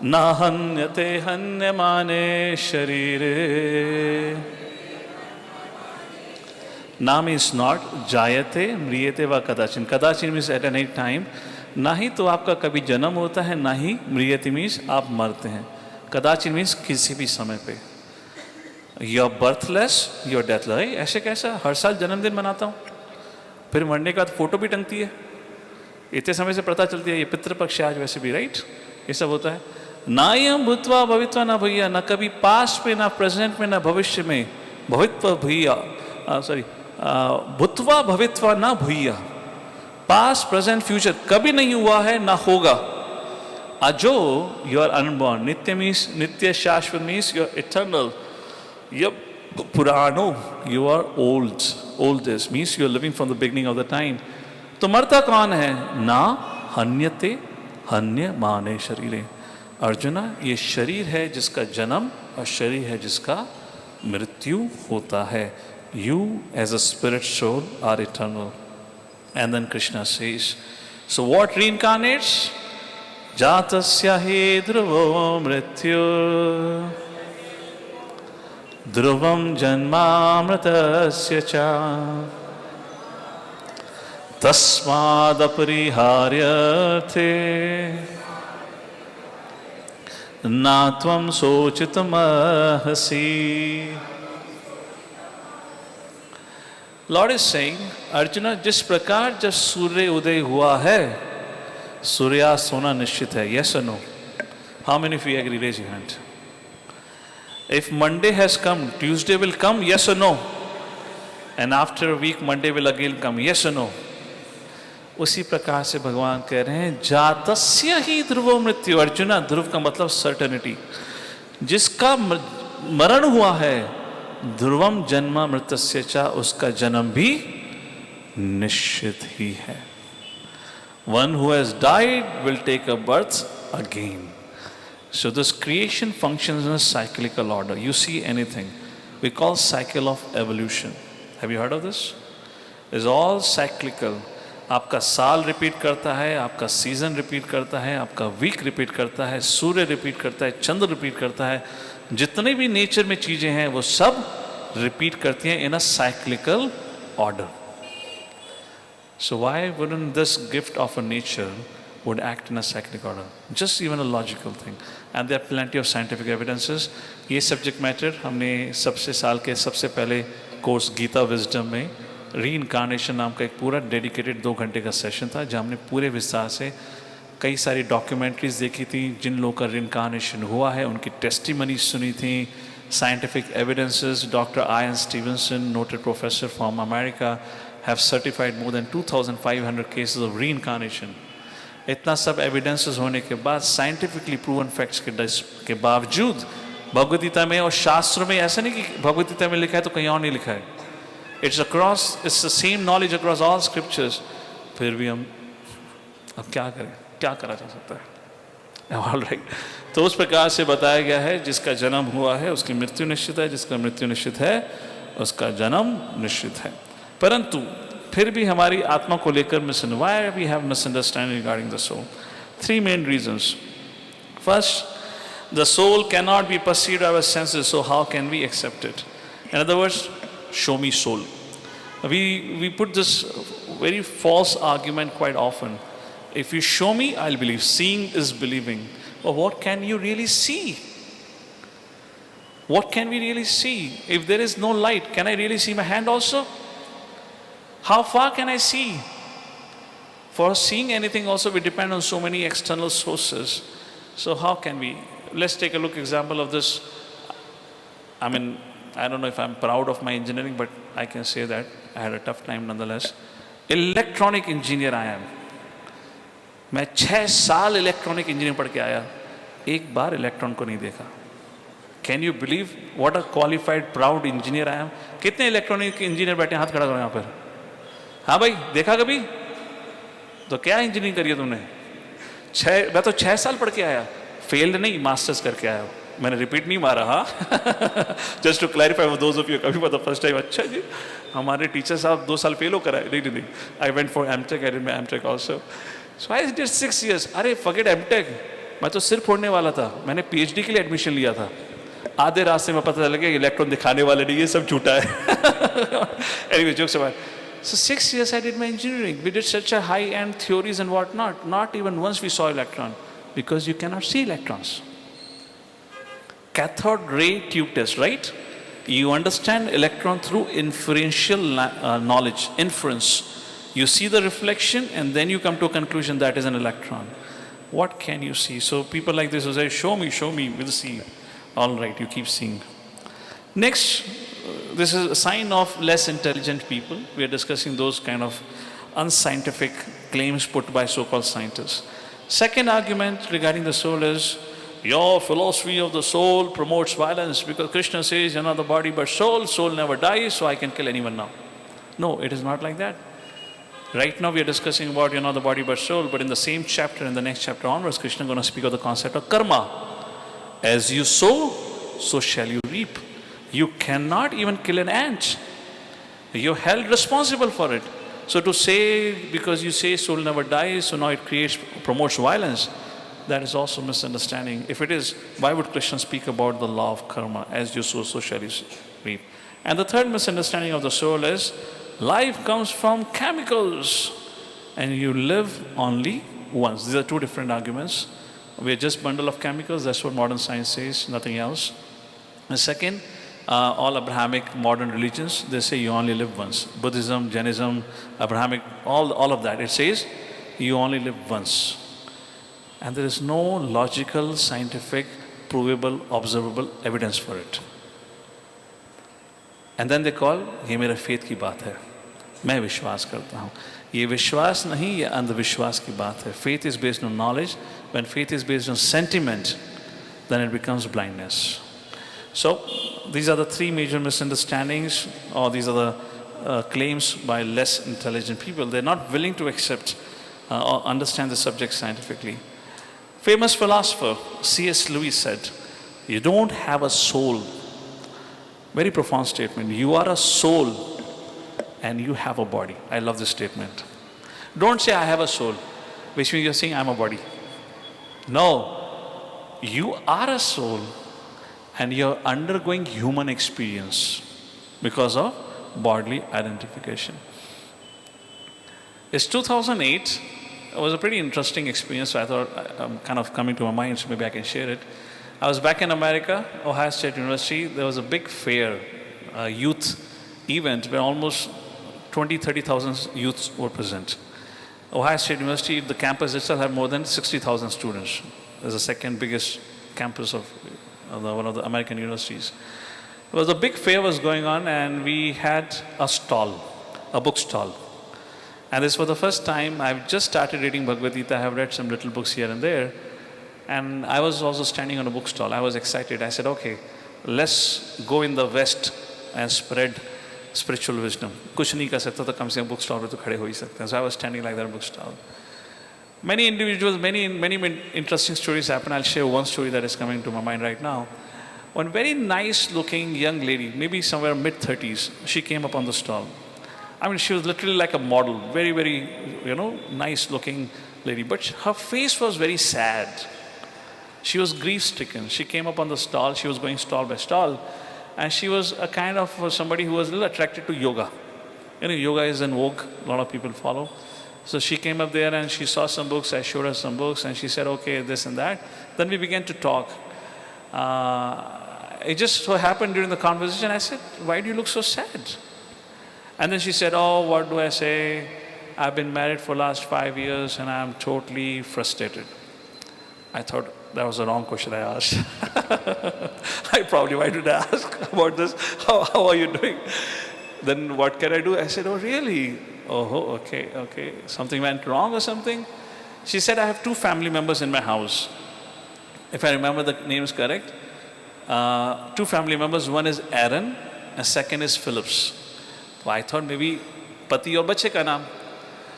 na hanyate hanyamane sharire. Na means not, jayate mriyate va kadachin. Kadachin means at any time. ना ही तो आपका कभी जन्म होता है, ना ही मृयति means आप मरते हैं. कदाचित मीन्स किसी भी समय पे. You are birthless, you are deathless. ऐसे कैसा? हर साल जन्मदिन मनाता हूँ, फिर मरने के बाद फोटो भी टंगती है. इतने समय से पता चलती है ये पितृपक्ष आज वैसे भी, राइट? ये सब होता है. ना यम भूतवा भवित्वा ना भैया, ना कभी पास्ट में, ना प्रेजेंट में, ना भविष्य में. भवित्व भैया, सॉरी, भूतवा भवित्वा ना भैया. पास्ट प्रेजेंट फ्यूचर कभी नहीं हुआ है, ना होगा. Ajo, you are unborn. Nitya means, Nitya Shashvat means you are eternal. Yep, Purano, you are old. Oldest means you are living from the beginning of the time. तो मरता कौन है? ना हन्यते हन्य माने शरीरे. अर्जुना, ये शरीर है जिसका जन्म और शरीर है जिसका मृत्यु होता है. You as a spirit soul are eternal. And then Krishna says, so what reincarnates? Jatasya hi dhruvo mrityu dhruvam janmamritasya cha tasmad apariharyate natvam sochitamahasi. Lord is saying, Arjuna, जिस प्रकार जब सूर्य उदय हुआ है, सूर्यास्त होना निश्चित है. Yes or no? How many of you agree? Raise your hand. If Monday has come, Tuesday will come. Yes or no? And after a week, Monday will again come. Yes or no? उसी प्रकार से भगवान कह रहे हैं, जातस्य ही ध्रुवो मृत्यु. अर्जुना, ध्रुव का मतलब सर्टेनिटी. जिसका मरण हुआ है, ध्रुवम जन्म मृतस्य च, उसका जन्म भी निश्चित ही है. One who has died will take a birth again. So this creation functions in a cyclical order. You see anything, we call cycle of evolution. Have you heard of this? It's all cyclical. आपका साल repeat करता है, आपका season repeat करता है, आपका week repeat करता है, सूर्य रिपीट करता है, चंद्र रिपीट करता है. जितने भी नेचर में चीजें हैं वो सब रिपीट करती हैं in a cyclical order. So why wouldn't this gift of a nature would act in a cyclic order? Just even a logical thing. And there are plenty of scientific evidences. ये subject matter हमने सबसे साल के सबसे पहले course Gita wisdom में री incarnation नाम का एक पूरा डेडिकेटेड 2 घंटे का सेशन था, जहाँ हमने पूरे विस्तार से कई सारी डॉक्यूमेंट्रीज देखी थी जिन लोगों का रिइनकार्नेशन हुआ है, उनकी टेस्टिमनी सुनी थी, scientific evidences. Doctor ion Stevenson, noted professor from America, have certified more than 2500 cases of reincarnation. इतना सब एविडेंसेस होने के बाद, साइंटिफिकली प्रूवन फैक्ट्स के बावजूद भगवद गीता में और शास्त्रों में, ऐसा नहीं कि भगवद गीता में लिखा है तो कहीं और नहीं लिखा है. It's the same knowledge across all scriptures. फिर भी हम अब क्या करें, क्या करा जा सकता है? All right. तो उस प्रकार से बताया गया है, जिसका जन्म हुआ है उसकी मृत्यु निश्चित है, जिसका मृत्यु निश्चित है उसका जन्म निश्चित है. परंतु फिर भी हमारी आत्मा को लेकर why we have misunderstanding regarding the soul. 3 main reasons. First, the soul can not be perceived by our senses, so how can we accept it? In other words, show me soul. We put this very false argument quite often. If you show me, I'll believe. Seeing is believing. But what can you really see? What can we really see? If there is no light, can I really see my hand also? How far can I see? For seeing anything also, we depend on so many external sources. So how can we? Let's take a look example of this. I don't know if I'm proud of my engineering, but I can say that I had a tough time nonetheless. Electronic engineer I am. मैं 6 साल electronic engineering पढ़ के आया, एक बार electron को नहीं देखा. Can you believe what a qualified proud engineer I am? कितने इलेक्ट्रॉनिक इंजीनियर बैठे, हाथ खड़ा करो यहाँ पर. हाँ भाई, देखा कभी? तो क्या इंजीनियरिंग करी है तुमने? मैं तो 6 साल पढ़ के आया, फेल्ड नहीं, मास्टर्स करके आया. मैंने रिपीट नहीं मारा. हाँ, just to clarify for those of you कभी फॉर द फर्स्ट टाइम. अच्छा जी, हमारे टीचर साहब 2 साल फेल हो कर आए. नहीं, I went for MTech. I did my MTech also. So I did 6 years. अरे फॉरगेट एमटेक, मैं तो सिर्फ पढ़ने वाला था. मैंने पीएचडी के लिए एडमिशन लिया था. आधे रास्ते में पता चला कि इलेक्ट्रॉन दिखाने वाले नहीं, ये सब झूठा है. Anyway, jokes apart. So 6 years I did my engineering. We did such a high-end theories and whatnot. Not even once we saw electron, because you cannot see electrons. Cathode ray tube test, right? You understand electron through inferential knowledge, inference. You see the reflection and then you come to a conclusion that is an electron. What can you see? So people like this will say, show me, we'll see. All right, you keep seeing. Next, this is a sign of less intelligent people. We are discussing those kind of unscientific claims put by so-called scientists. Second argument regarding the soul is, your philosophy of the soul promotes violence because Krishna says, you're not the body but soul, soul never dies, so I can kill anyone now. No, it is not like that. Right now we are discussing about you're not the body but soul, but in the same chapter, in the next chapter onwards, Krishna is going to speak of the concept of karma. As you sow, so shall you reap. You cannot even kill an ant. You're held responsible for it. So to say, because you say soul never dies, so now it promotes violence, that is also misunderstanding. If it is, why would Krishna speak about the law of karma? As you sow, so shall you reap. And the third misunderstanding of the soul is, life comes from chemicals and you live only once. These are two different arguments. We are just bundle of chemicals, that's what modern science says, nothing else. And second, all Abrahamic modern religions, they say you only live once. Buddhism, Jainism, Abrahamic, all of that. It says you only live once. And there is no logical, scientific, provable, observable evidence for it. And then they call, ये मेरा faith की बात है, मैं विश्वास करता हूँ. ये विश्वास नहीं, ये अंधविश्वास की बात है. Faith is based on knowledge. When faith is based on sentiment, then it becomes blindness. So these are the three major misunderstandings, or these are the claims by less intelligent people. They're not willing to accept or understand the subject scientifically. Famous philosopher C.S. Lewis said, you don't have a soul. Very profound statement. You are a soul and you have a body. I love this statement. Don't say I have a soul, which means you're saying I'm a body. No, you are a soul and you're undergoing human experience because of bodily identification. It's 2008. It was a pretty interesting experience, so I thought I'm kind of coming to my mind, so maybe I can share it. I was back in America, Ohio State University. There was a big fair, youth event where almost 30,000 youths were present. Ohio State University, the campus itself had more than 60,000 students. It's the second biggest campus of one of the American universities. It was a big fair was going on, and we had a stall, a book stall. And this was the first time I've just started reading Bhagavad Gita. I have read some little books here and there. And I was also standing on a bookstall. I was excited. I said, okay, let's go in the West and spread spiritual wisdom. Kuch nahi kar sakta to kam se kam bookstall pe to khade ho hi sakte hain. So I was standing like that on bookstall. Many individuals, many interesting stories happen. I'll share one story that is coming to my mind right now. One very nice looking young lady, maybe somewhere mid-30s, she came up on the stall. I mean, she was literally like a model, very, nice looking lady. But her face was very sad. She was grief-stricken. She came up on the stall. She was going stall by stall. And she was a kind of somebody who was a little attracted to yoga. Yoga is in vogue. A lot of people follow. So she came up there and she saw some books. I showed her some books and she said, okay, this and that. Then we began to talk. It just so happened during the conversation, I said, why do you look so sad? And then she said, oh, what do I say? I've been married for the last 5 years and I'm totally frustrated. I thought that was the wrong question I asked. Why did I ask about this? How are you doing? Then what can I do? I said, oh, really? Oh, okay. Something went wrong or something? She said, I have 2 family members in my house. If I remember the names correct, 2 family members. One is Aaron and second is Phillips. So I thought maybe Pati or Bache ka naam.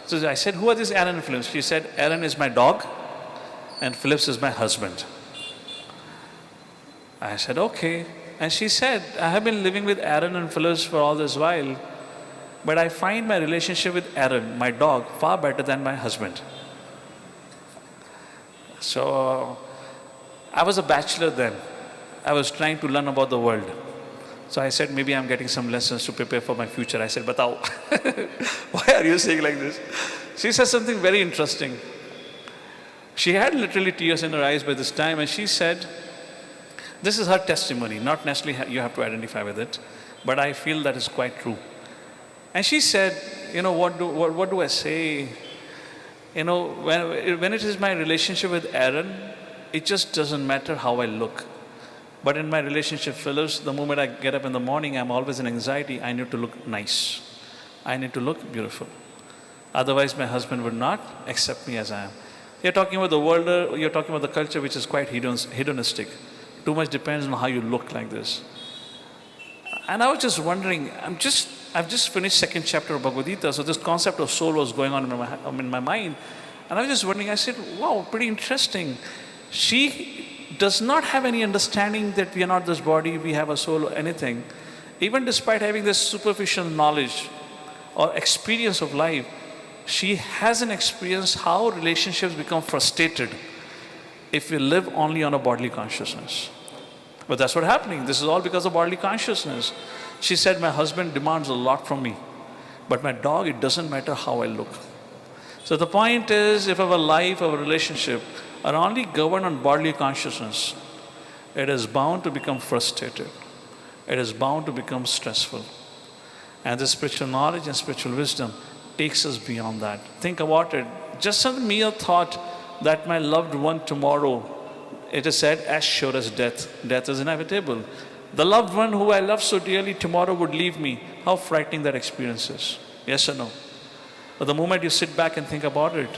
So I said, who are these Aaron and Phillips? She said, Aaron is my dog and Phillips is my husband. I said, okay. And she said, I have been living with Aaron and Phillips for all this while, but I find my relationship with Aaron, my dog, far better than my husband. So I was a bachelor then. I was trying to learn about the world. So I said, maybe I'm getting some lessons to prepare for my future. I said, Batao, why are you saying like this? She said something very interesting. She had literally tears in her eyes by this time, and she said, this is her testimony, not necessarily you have to identify with it, but I feel that is quite true. And she said, what do I say? When it is my relationship with Aaron, it just doesn't matter how I look. But in my relationship with Phillips, the moment I get up in the morning, I'm always in anxiety. I need to look nice. I need to look beautiful. Otherwise, my husband would not accept me as I am. You're talking about the world, you're talking about the culture which is quite hedonistic. Too much depends on how you look like this. And I was just wondering, I've just finished second chapter of Bhagavad Gita, so this concept of soul was going on in my mind. And I was just wondering, I said, wow, pretty interesting. She does not have any understanding that we are not this body, we have a soul or anything. Even despite having this superficial knowledge or experience of life, she hasn't experienced how relationships become frustrated if we live only on a bodily consciousness. But that's what's happening. This is all because of bodily consciousness. She said, my husband demands a lot from me, but my dog, it doesn't matter how I look. So the point is, if our life, our relationship are only governed on bodily consciousness, it is bound to become frustrated. It is bound to become stressful. And the spiritual knowledge and spiritual wisdom takes us beyond that. Think about it. Just a mere thought that my loved one tomorrow, it is said, as sure as death. Death is inevitable. The loved one who I love so dearly tomorrow would leave me. How frightening that experience is. Yes or no? But the moment you sit back and think about it,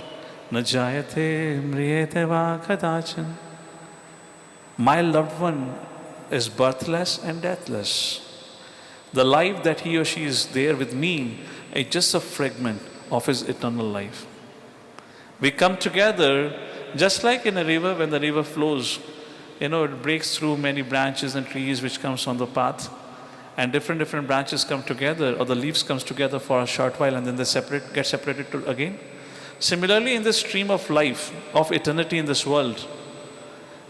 na jayate mriyate va kadachan. My loved one is birthless and deathless. The life that he or she is there with me is just a fragment of his eternal life. We come together just like in a river. When the river flows, it breaks through many branches and trees which comes on the path, and different branches come together, or the leaves comes together for a short while, and then they get separated again. Similarly, in this stream of life, of eternity in this world,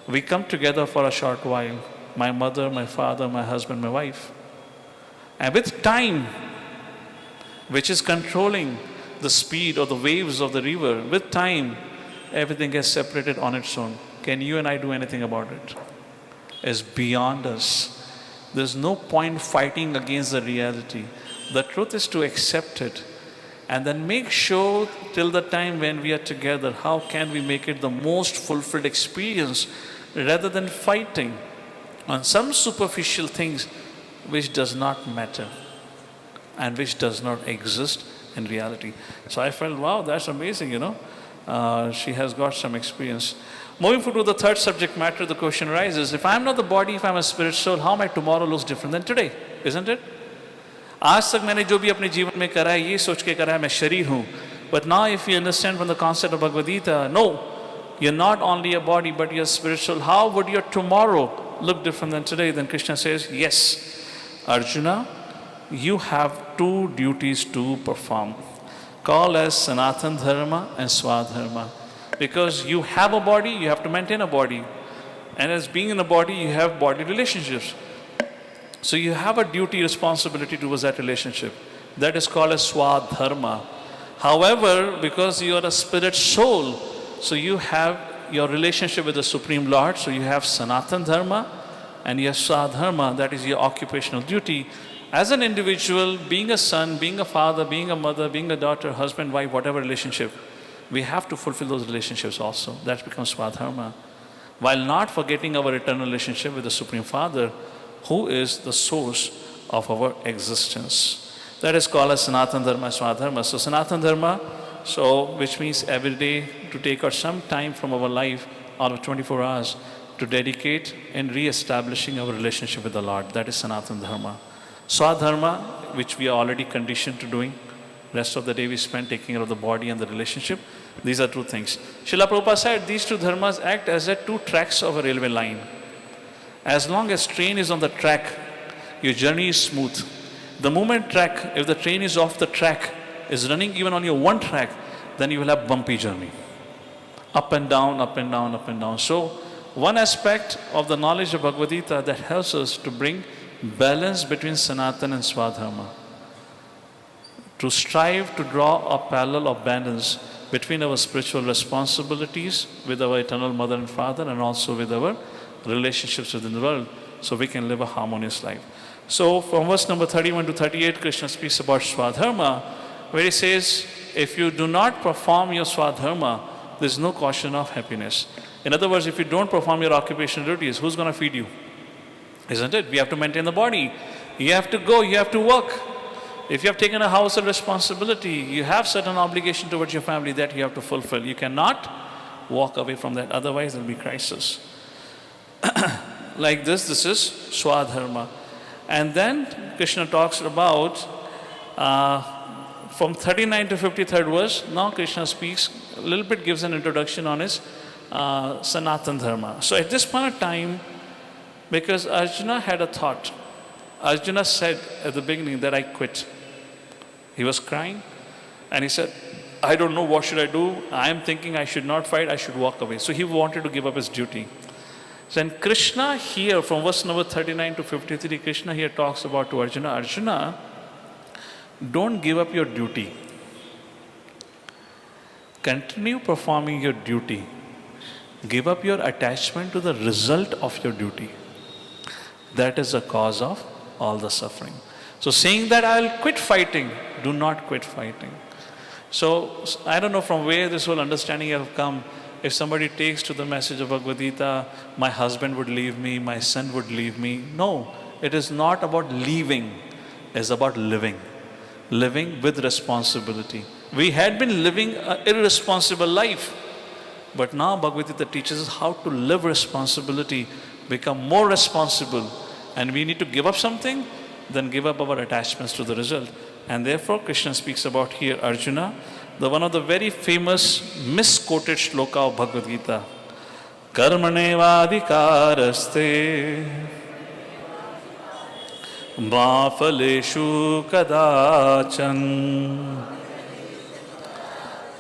we come together for a short while. My mother, my father, my husband, my wife. And with time, which is controlling the speed or the waves of the river, with time, everything gets separated on its own. Can you and I do anything about it? It's beyond us. There's no point fighting against the reality. The truth is to accept it and then make sure till the time when we are together, how can we make it the most fulfilled experience rather than fighting on some superficial things which does not matter and which does not exist in reality. So I felt, wow, that's amazing, She has got some experience. Moving forward to the third subject matter, the question arises, if I'm not the body, if I'm a spirit soul, how my tomorrow looks different than today, isn't it? आज तक मैंने जो भी अपने जीवन में करा है, ये सोच के करा है मैं शरीर हूँ. But now if you understand from the concept of Bhagavad Gita, no, you're not only a body, but you're a spirit soul. How would your tomorrow look different than today? Then Krishna says, yes, Arjuna, you have two duties to perform, called as Sanatan Dharma and Swadharma. Because you have a body, you have to maintain a body. And as being in a body, you have body relationships. So you have a duty, responsibility towards that relationship. That is called as Swadharma. However, because you are a spirit soul, so you have your relationship with the Supreme Lord. So you have Sanatan Dharma and you have Swadharma, that is your occupational duty. As an individual, being a son, being a father, being a mother, being a daughter, husband, wife, whatever relationship, we have to fulfill those relationships also. That becomes Swadharma. While not forgetting our eternal relationship with the Supreme Father, who is the source of our existence. That is called as Sanatan Dharma, Swadharma. So Sanatan Dharma, which means every day to take out some time from our life, out of 24 hours, to dedicate in re-establishing our relationship with the Lord. That is Sanatan Dharma. Swadharma, which we are already conditioned to doing. Rest of the day we spend taking care of the body and the relationship. These are two things. Srila Prabhupada said these two dharmas act as the two tracks of a railway line. As long as train is on the track, your journey is smooth. The moment if the train is off the track, is running even on your one track, then you will have bumpy journey. Up and down, up and down, up and down. So one aspect of the knowledge of Bhagavad Gita that helps us to bring balance between Sanatan and Swadharma. To strive to draw a parallel of balance between our spiritual responsibilities with our eternal mother and father and also with our relationships within the world, so we can live a harmonious life. So from verse number 31 to 38, Krishna speaks about Swadharma, where he says, if you do not perform your Swadharma, there is no caution of happiness. In other words, if you don't perform your occupational duties, who's going to feed you? Isn't it? We have to maintain the body. You have to go, you have to work. If you have taken a household responsibility, you have certain obligation towards your family that you have to fulfill. You cannot walk away from that, otherwise there will be crisis. Like this is Swadharma. And then Krishna talks about from 39 to 53rd verse, now Krishna speaks, a little bit gives an introduction on his Sanatan Dharma. So at this point of time, because Arjuna had a thought, Arjuna said at the beginning that I quit. He was crying and he said, I don't know what should I do. I am thinking I should not fight, I should walk away. So he wanted to give up his duty. Then Krishna here, from verse number 39 to 53, Krishna here talks about to Arjuna, Arjuna, don't give up your duty. Continue performing your duty. Give up your attachment to the result of your duty. That is the cause of all the suffering. So saying that I will quit fighting, do not quit fighting. So I don't know from where this whole understanding have come. If somebody takes to the message of Bhagavad Gita, my husband would leave me, my son would leave me. No, it is not about leaving. It's about living. Living with responsibility. We had been living an irresponsible life. But now Bhagavad Gita teaches us how to live responsibility, become more responsible. And we need to give up something, then give up our attachments to the result. And therefore Krishna speaks about here Arjuna, the one of the very famous misquoted shloka of Bhagavad Gita. Karmanevadhikaraste ma phaleshu kadachan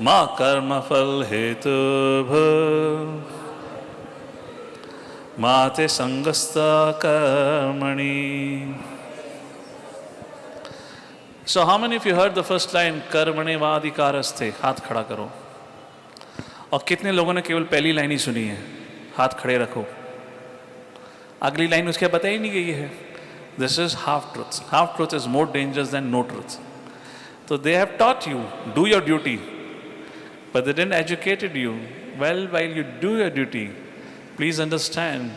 ma karma phal hetubha ma te sangasta karmani. So how many of you heard the first line, कर्मणे वाधिकारस्थे? हाथ खड़ा करो. और कितने लोगों ने केवल पहली line ही सुनी है? हाथ खड़े रखो. अगली लाइन उसके पता ही नहीं गई है. This is half truth. Half truth is more dangerous than no truth. So they have taught you, do your duty, but they didn't educate you. Well, while you do your duty, please understand,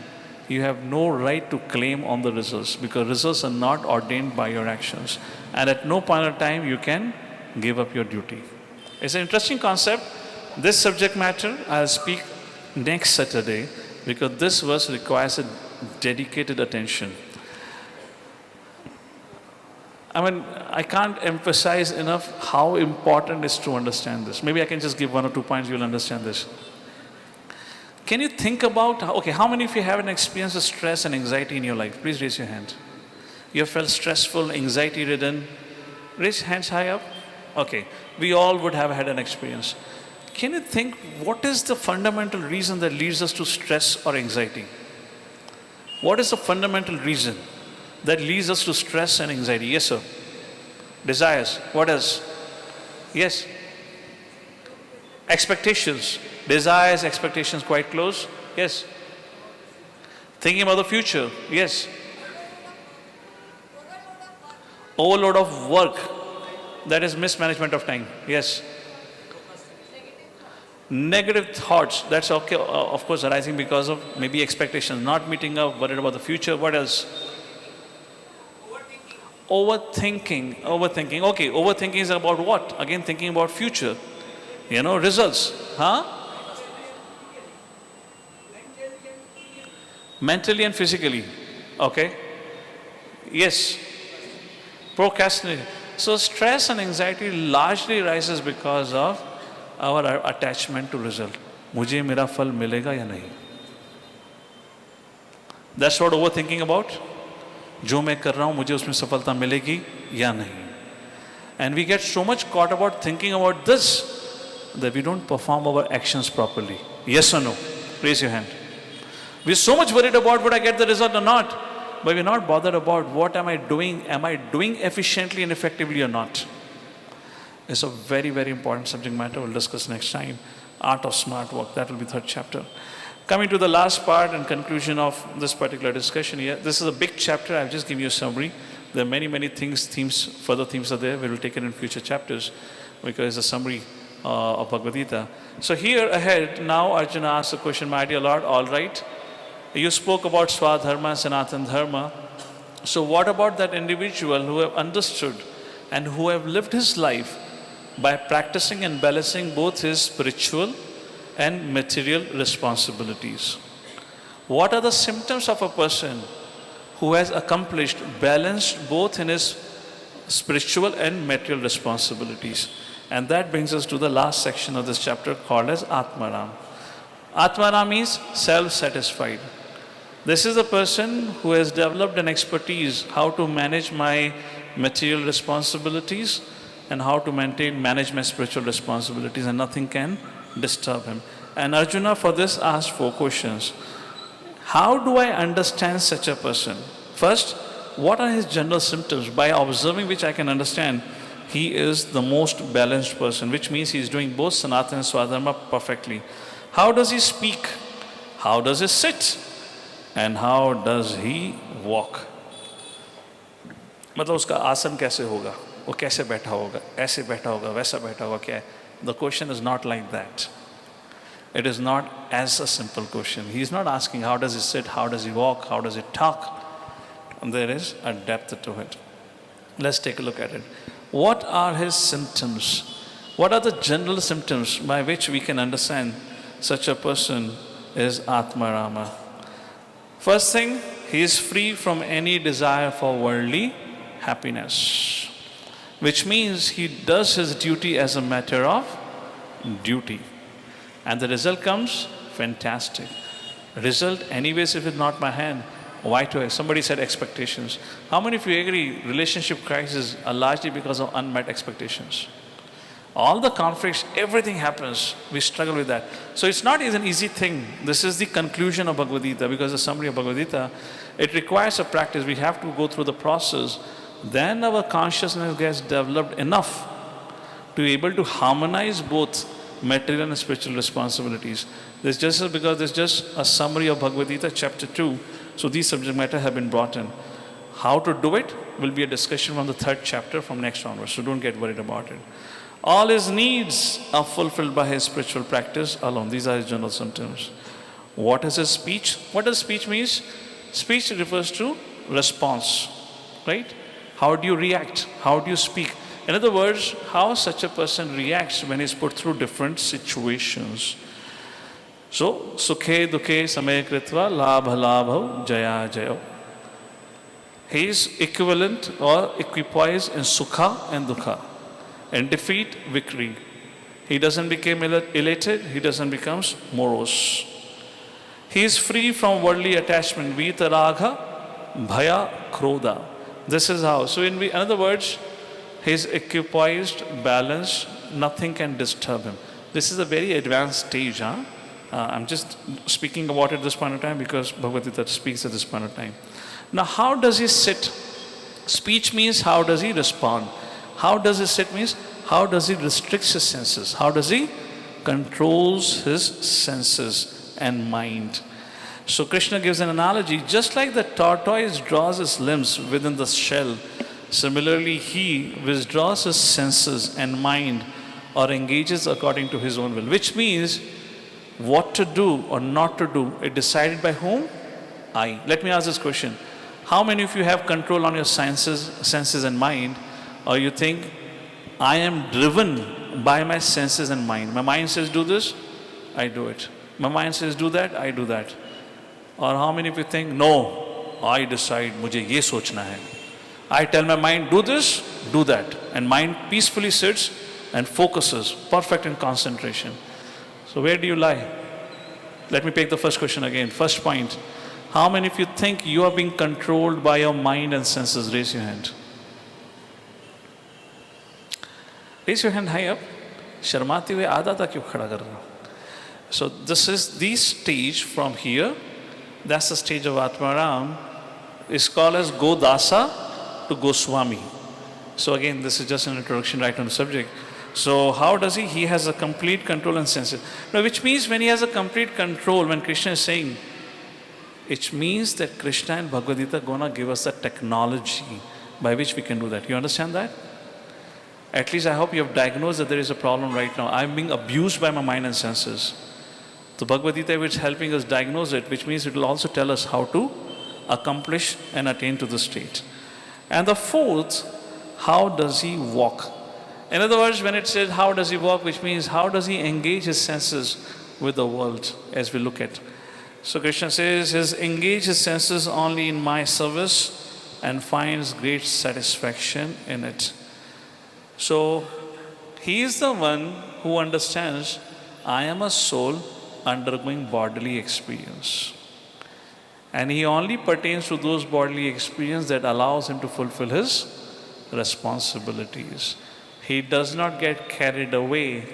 you have no right to claim on the results, because results are not ordained by your actions. And at no point of time you can give up your duty. It's an interesting concept. This subject matter I'll speak next Saturday, because this verse requires a dedicated attention. I mean, I can't emphasize enough how important it is to understand this. Maybe I can just give 1 or 2 points, you'll understand this. Can you think about, okay, how many of you have an experience of stress and anxiety in your life? Please raise your hand. You have felt stressful, anxiety-ridden? Raise hands high up. Okay, we all would have had an experience. Can you think, what is the fundamental reason that leads us to stress or anxiety? What is the fundamental reason that leads us to stress and anxiety? Yes, sir. Desires. What else? Yes. Expectations. Desires, expectations quite close. Yes. Thinking about the future. Yes. Overload of work. That is mismanagement of time. Yes. Negative thoughts. That's okay, of course, arising because of maybe expectations, not meeting up, worried about the future. What else? Overthinking. Overthinking. Okay, overthinking is about what? Again, thinking about future. Results. Huh? Mentally and physically. Okay. Yes. Procrastination. So stress and anxiety largely rises because of our attachment to result. मुझे मेरा फल मिलेगा या नहीं? That's what overthinking about. जो मैं कर रहा हूँ मुझे उसमें सफलता मिलेगी या नहीं? And we get so much caught about thinking about this that we don't perform our actions properly. Yes or no? Raise your hand. We're so much worried about would I get the result or not, but we're not bothered about what am I doing? Am I doing efficiently and effectively or not? It's a very, very important subject matter. We'll discuss next time. Art of smart work. That will be 3rd chapter. Coming to the last part and conclusion of this particular discussion here. This is a big chapter. I've just given you a summary. There are many, many themes, further themes are there. We will take it in future chapters because it's a summary of Bhagavad Gita. So here ahead, now Arjuna asks the question, my dear Lord, all right. You spoke about Swadharma, Sanatan Dharma. So what about that individual who have understood and who have lived his life by practicing and balancing both his spiritual and material responsibilities. What are the symptoms of a person who has accomplished balance both in his spiritual and material responsibilities? And that brings us to the last section of this chapter called as Atmaram. Atmaram means self-satisfied. This is a person who has developed an expertise how to manage my material responsibilities and how to manage my spiritual responsibilities, and nothing can disturb him. And Arjuna for this asked 4 questions. How do I understand such a person? First, what are his general symptoms? By observing which I can understand he is the most balanced person, which means he is doing both Sanatana and Swadharma perfectly. How does he speak? How does he sit? And how does he walk? मतलब उसका आसन कैसे होगा, वो कैसे बैठा होगा, ऐसे बैठा होगा, वैसा बैठा होगा, क्या है? The question is not like that. It is not as a simple question. He is not asking how does he sit, how does he walk, how does he talk. And there is a depth to it. Let's take a look at it. What are his symptoms? What are the general symptoms by which we can understand such a person is Atmarama? First thing, he is free from any desire for worldly happiness, which means he does his duty as a matter of duty. And the result comes fantastic. Result, anyways, if it's not my hand, why to it? Somebody said expectations. How many of you agree relationship crises are largely because of unmet expectations? All the conflicts, everything happens. We struggle with that. So it's not an easy thing. This is the conclusion of Bhagavad Gita, because the summary of Bhagavad Gita, it requires a practice. We have to go through the process. Then our consciousness gets developed enough to be able to harmonize both material and spiritual responsibilities. This just because there's just a summary of Bhagavad Gita, chapter 2. So these subject matter have been brought in. How to do it will be a discussion from the 3rd chapter from next onwards. So don't get worried about it. All his needs are fulfilled by his spiritual practice alone. These are his general symptoms. What is his speech? What does speech mean? Speech refers to response, right? How do you react? How do you speak? In other words, how such a person reacts when he's put through different situations. So, sukhe dukhe samaya kritva labha labha jaya jayo. He is equivalent or equipoised in sukha and dukha. In defeat, victory. He doesn't become elated, he doesn't become morose. He is free from worldly attachment, vitaragha, bhaya, krodha. This is how. So in other words, he is equipoised, balanced, nothing can disturb him. This is a very advanced stage. I'm just speaking about it at this point of time because Bhagavad Gita speaks at this point of time. Now how does he sit? Speech means how does he respond? How does he sit means how does he restrict his senses? How does he controls his senses and mind? So Krishna gives an analogy, just like the tortoise draws his limbs within the shell, similarly he withdraws his senses and mind or engages according to his own will, which means what to do or not to do, it decided by whom? I. Let me ask this question. How many of you have control on your senses and mind, or you think, I am driven by my senses and mind. My mind says do this, I do it. My mind says do that, I do that. Or how many of you think, no, I decide, mujhe ye sochna hai. I tell my mind, do this, do that. And mind peacefully sits and focuses, perfect in concentration. So where do you lie? Let me take the first question again. First point. How many of you think you are being controlled by your mind and senses? Raise your hand. Raise your hand high up. Sharmate hue aadha tha kyun khada kar rahe ho? So this is the stage from here. That's the stage of Atmaram. It's called as Godasa to Goswami. So again, this is just an introduction right on the subject. So how does he? He has a complete control and senses. Now, which means when he has a complete control, when Krishna is saying, it means that Krishna and Bhagavad Gita are going to give us the technology by which we can do that. You understand that? At least I hope you have diagnosed that there is a problem right now. I'm being abused by my mind and senses. The Bhagavad Gita is helping us diagnose it, which means it will also tell us how to accomplish and attain to the state. And the fourth, how does he walk? In other words, when it says how does he walk, which means how does he engage his senses, with the world as we look at. So Krishna says, he engages his senses only in my service and finds great satisfaction in it. So he is the one who understands, I am a soul undergoing bodily experience. And he only pertains to those bodily experiences that allows him to fulfill his responsibilities. He does not get carried away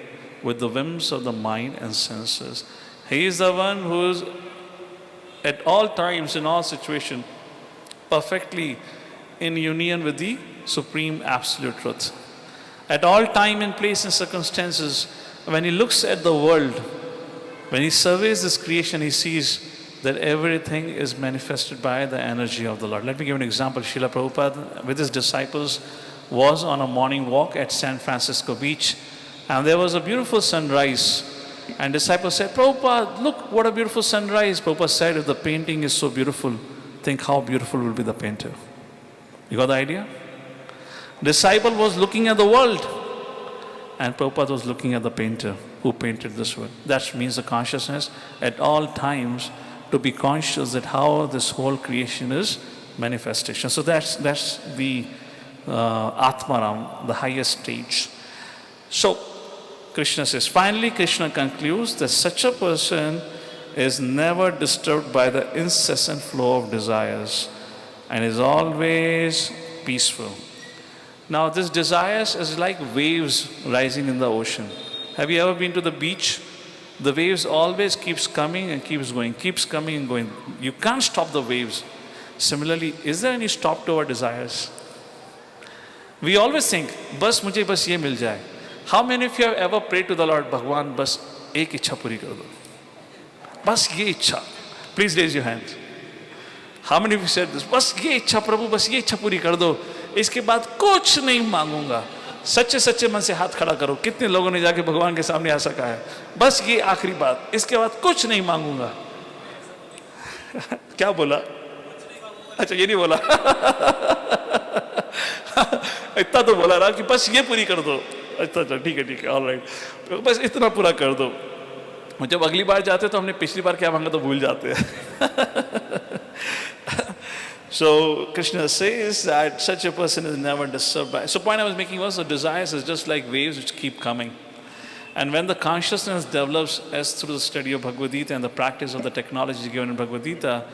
with the whims of the mind and senses. He is the one who is at all times, in all situations, perfectly in union with the supreme absolute truth. At all time and place and circumstances, when he looks at the world, when he surveys this creation, he sees that everything is manifested by the energy of the Lord. Let me give an example. Srila Prabhupada with his disciples was on a morning walk at San Francisco Beach, and there was a beautiful sunrise. And disciples said, Prabhupada, look what a beautiful sunrise. Prabhupada said, if the painting is so beautiful, think how beautiful will be the painter. You got the idea? Disciple was looking at the world, and Prabhupada was looking at the painter who painted this world. That means the consciousness at all times to be conscious that how this whole creation is manifestation. So that's the Atmaram, the highest stage. So Krishna says, finally Krishna concludes that such a person is never disturbed by the incessant flow of desires and is always peaceful. Now this desires is like waves rising in the ocean. Have you ever been to the beach? The waves always keeps coming and keeps going, keeps coming and going. You can't stop the waves. Similarly, is there any stop to our desires? We always think, bas mujhe bas ye mil jaye. How many of you have ever prayed to the Lord, Bhagwan, bas ek ichha puri kar do? Bas ye ichha. Please raise your hands. How many of you said this? Bas ye ichha, Prabhu, bas ye ichha puri kar do. इसके बाद कुछ नहीं मांगूंगा. सच्चे सच्चे मन से हाथ खड़ा करो. कितने लोगों ने जाके भगवान के सामने आ सका है? बस ये आखिरी बात. इसके बाद कुछ नहीं मांगूंगा. क्या बोला? अच्छा ये नहीं बोला. इतना तो बोला रहा कि बस ये पूरी कर दो. अच्छा ठीक है ऑल राइट. बस इतना पूरा कर दो. जब अगली बार जाते तो हमने पिछली बार क्या मांगा तो भूल जाते हैं. So Krishna says that such a person is never disturbed by. So point I was making was the desires is just like waves which keep coming. And when the consciousness develops as through the study of Bhagavad Gita and the practice of the technology given in Bhagavad Gita,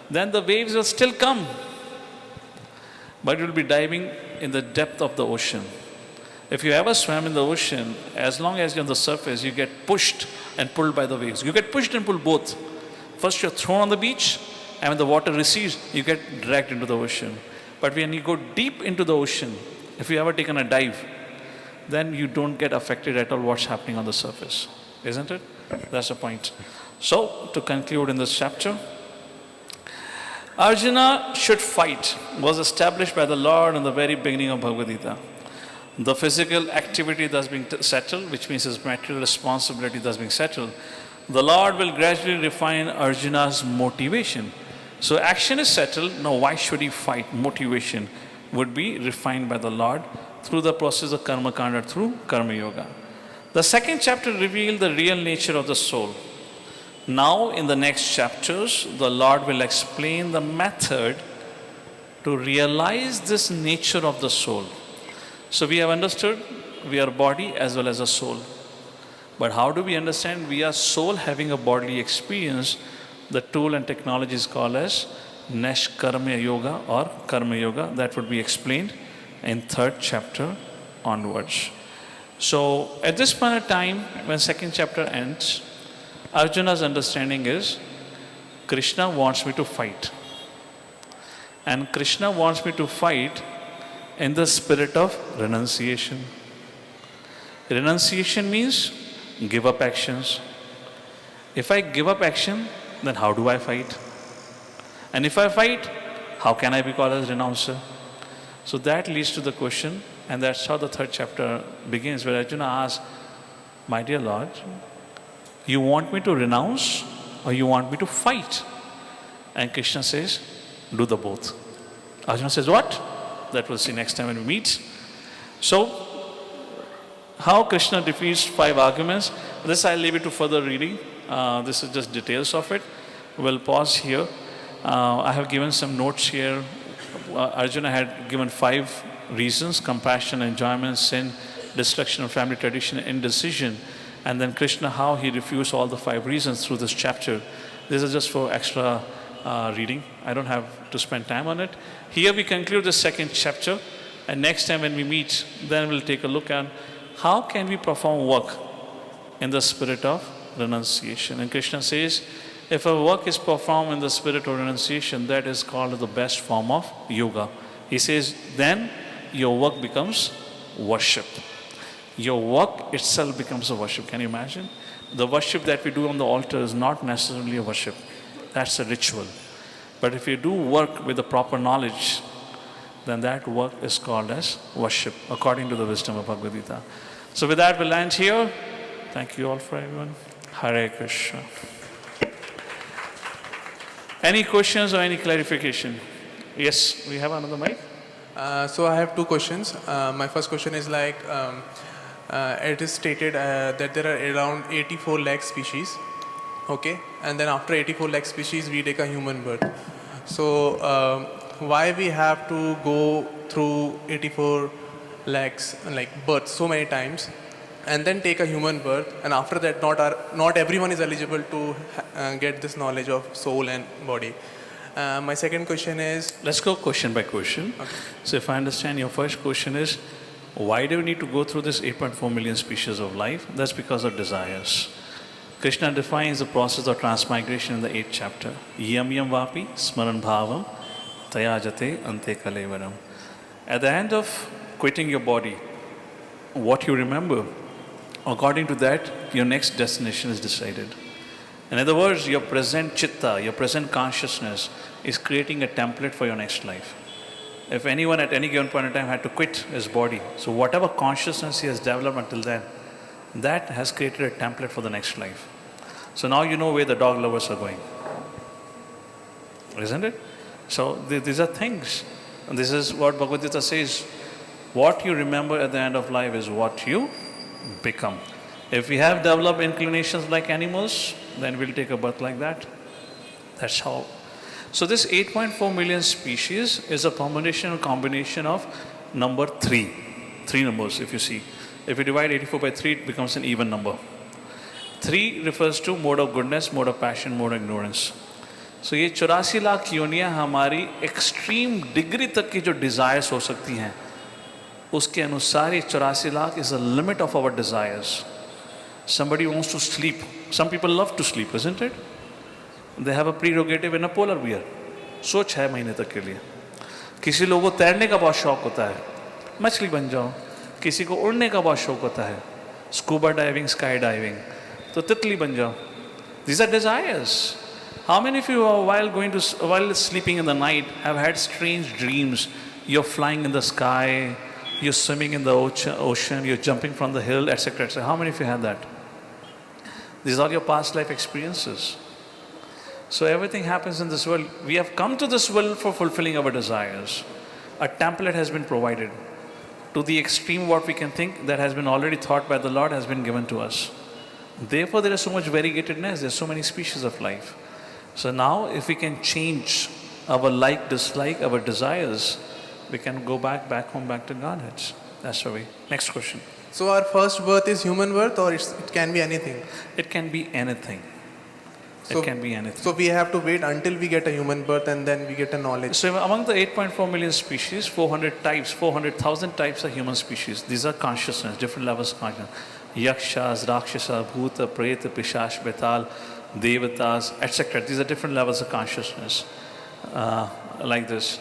then the waves will still come. But you will be diving in the depth of the ocean. If you ever swam in the ocean, as long as you're on the surface, you get pushed and pulled by the waves. You get pushed and pulled both. First you're thrown on the beach, and when the water recedes, you get dragged into the ocean. But when you go deep into the ocean, if you ever taken a dive, then you don't get affected at all what's happening on the surface. Isn't it? That's the point. So, to conclude in this chapter, Arjuna should fight was established by the Lord in the very beginning of Bhagavad Gita. The physical activity thus being settled, which means his material responsibility thus being settled, the Lord will gradually refine Arjuna's motivation. So action is settled, now why should he fight? Motivation would be refined by the Lord through the process of karma kanda, through karma yoga. The second chapter revealed the real nature of the soul. Now in the next chapters, the Lord will explain the method to realize this nature of the soul. So we have understood we are body as well as a soul. But how do we understand we are soul having a bodily experience? The tool and technology is called as Nishkarma Yoga or Karma Yoga. That would be explained in third chapter onwards. So at this point of time, when second chapter ends, Arjuna's understanding is Krishna wants me to fight. And Krishna wants me to fight in the spirit of renunciation. Renunciation means give up actions. If I give up action, then how do I fight? And if I fight, how can I be called as renouncer? So that leads to the question, and that's how the third chapter begins, where Arjuna asks, my dear Lord, you want me to renounce or you want me to fight? And Krishna says, do the both. Arjuna says, what? That we'll see next time when we meet. So, how Krishna defeats 5 arguments, this I'll leave it to further reading. This is just details of it. We'll pause here. I have given some notes here. Arjuna had given 5 reasons: compassion, enjoyment, sin, destruction of family tradition, indecision. And then Krishna, how he refused all the 5 reasons through this chapter. This is just for extra reading. I don't have to spend time on it. Here we conclude the 2nd chapter. And next time when we meet, then we'll take a look at how can we perform work in the spirit of renunciation. And Krishna says, if a work is performed in the spirit of renunciation, that is called the best form of yoga. He says, then your work becomes worship. Your work itself becomes a worship. Can you imagine? The worship that we do on the altar is not necessarily a worship. That's a ritual. But if you do work with the proper knowledge, then that work is called as worship, according to the wisdom of Bhagavad Gita. So with that, we'll end here. Thank you all for everyone. Hare Krishna. Any questions or any clarification? Yes, we have another mic. So I have 2 questions. My first question is like, it is stated that there are around 84 lakh species, okay? And then after 84 lakh species, we take a human birth. So why we have to go through 84 lakhs like births so many times and then take a human birth, and after that not everyone is eligible to get this knowledge of soul and body. My second question is... Let's go question by question. Okay. So if I understand, your first question is, why do we need to go through this 8.4 million species of life? That's because of desires. Krishna defines the process of transmigration in the 8th chapter. Yam yam vapi smaran bhavam tayajate ante kalevaram. At the end of quitting your body, what you remember, according to that, your next destination is decided. In other words, your present chitta, your present consciousness is creating a template for your next life. If anyone at any given point in time had to quit his body, so whatever consciousness he has developed until then, that has created a template for the next life. So now you know where the dog lovers are going. Isn't it? So these are things. And this is what Bhagavad Gita says. What you remember at the end of life is what you become. If we have developed inclinations like animals, then we'll take a birth like that. That's how. So this 8.4 million species is a combination of number 3. 3 numbers, if you see. If you divide 84 by 3, it becomes an even number. 3 refers to mode of goodness, mode of passion, mode of ignorance. So ये 84 लाख योनियाँ हमारी extreme degree तक की जो desires हो सकती हैं, उसके अनुसार ये 84 lakh is the limit of our desires. Somebody wants to sleep. Some people love to sleep, isn't it? They have a prerogative in a polar bear. सो 6 महीने तक के लिए. किसी लोगों को तैरने का बहुत शौक होता है, मछली बन जाओ. किसी को उड़ने का बहुत शौक होता है, स्कूबा डाइविंग, स्काई डाइविंग, तो तितली बन जाओ. These are desires. How many of you, while sleeping in the night, have had strange dreams? You're flying in the sky, you're swimming in the ocean, you're jumping from the hill, etc., etc. How many of you had that? These are your past life experiences. So everything happens in this world. We have come to this world for fulfilling our desires. A template has been provided. To the extreme what we can think, that has been already thought by the Lord, has been given to us. Therefore there is so much variegatedness, there are so many species of life. So now if we can change our like, dislike, our desires, we can go back home, back to Godhead. That's the way. Next question. So our first birth is human birth, or it can be anything? It can be anything. So, it can be anything. So we have to wait until we get a human birth and then we get a knowledge. So among the 8.4 million species, 400,000 types are human species. These are consciousness, different levels of consciousness. Yakshas, Rakshasa, Bhuta, Preta, Pishash, Betal, Devatas, etc. These are different levels of consciousness. Like this.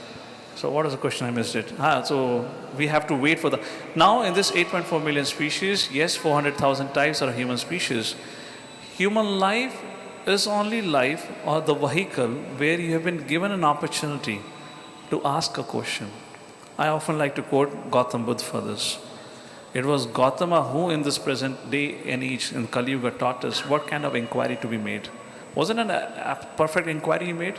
So what was the question? I missed it. So we have to wait for the... Now in this 8.4 million species, yes, 400,000 types are human species. Human life is only life or the vehicle where you have been given an opportunity to ask a question. I often like to quote Gautam Buddha for this. It was Gautama who in this present day and age in Kali Yuga taught us what kind of inquiry to be made. Wasn't it a perfect inquiry he made?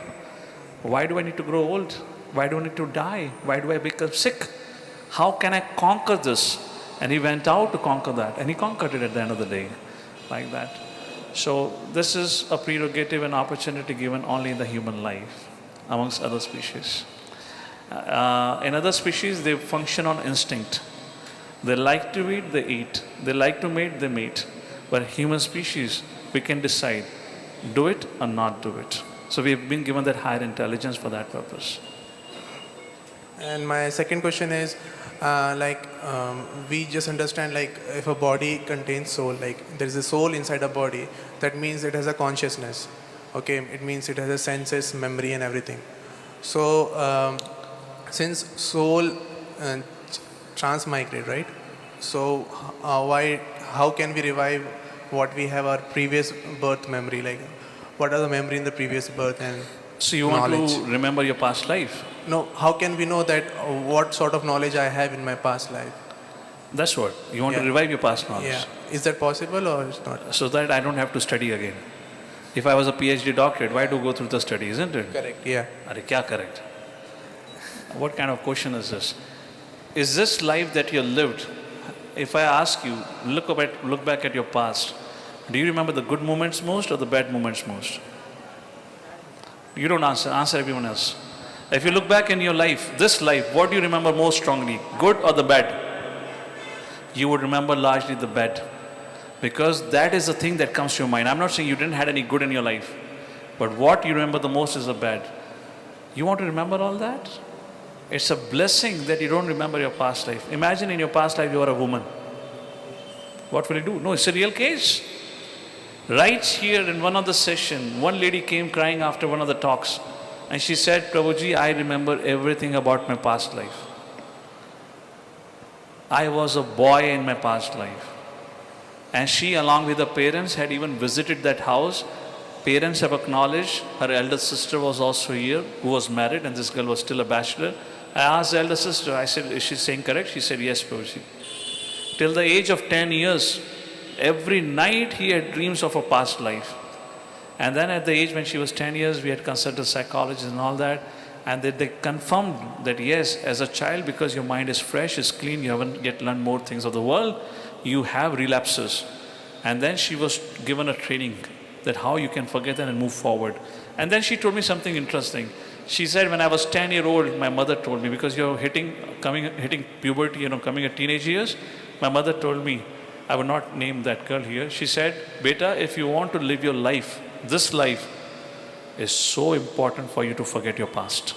Why do I need to grow old? Why do I need to die? Why do I become sick? How can I conquer this? And he went out to conquer that, and he conquered it at the end of the day, like that. So this is a prerogative and opportunity given only in the human life, amongst other species. In other species, they function on instinct. They like to eat, they eat. They like to mate, they mate. But human species, we can decide, do it or not do it. So we've been given that higher intelligence for that purpose. And my second question is, we just understand like if a body contains soul, like there is a soul inside a body, that means it has a consciousness. Okay, it means it has a senses, memory, and everything. So since soul transmigrate, right? So how can we revive what we have our previous birth memory? Like, what are the memory in the previous birth and So you knowledge? want to remember your past life? No, how can we know that what sort of knowledge I have in my past life? That's what. You want to Yeah. revive your past knowledge. Yeah, is that possible or it's not? So that I don't have to study again. If I was a PhD doctorate, why do go through the study, isn't it? Correct. Yeah. Arey, kya correct? What kind of question is this? Is this life that you lived? If I ask you, look back at your past, do you remember the good moments most or the bad moments most? You don't answer. Answer everyone else. If you look back in your life, this life, what do you remember most strongly? Good or the bad? You would remember largely the bad. Because that is the thing that comes to your mind. I'm not saying you didn't have any good in your life. But what you remember the most is the bad. You want to remember all that? It's a blessing that you don't remember your past life. Imagine in your past life you were a woman. What will you do? No, it's a real case. Right here in one of the sessions, one lady came crying after one of the talks. And she said, Prabhuji, I remember everything about my past life. I was a boy in my past life. And she, along with her parents, had even visited that house. Parents have acknowledged her elder sister was also here, who was married, and this girl was still a bachelor. I asked the elder sister, I said, is she saying correct? She said, yes, Prabhuji. Till the age of 10 years, every night he had dreams of a past life. And then at the age when she was 10 years, we had consulted psychologists and all that. And they confirmed that yes, as a child, because your mind is fresh, is clean, you haven't yet learned more things of the world, you have relapses. And then she was given a training that how you can forget that and move forward. And then she told me something interesting. She said, when I was 10-year-old, my mother told me, because you're hitting puberty, coming at teenage years, my mother told me, I would not name that girl here. She said, Beta, if you want to live your life, this life is so important for you to forget your past.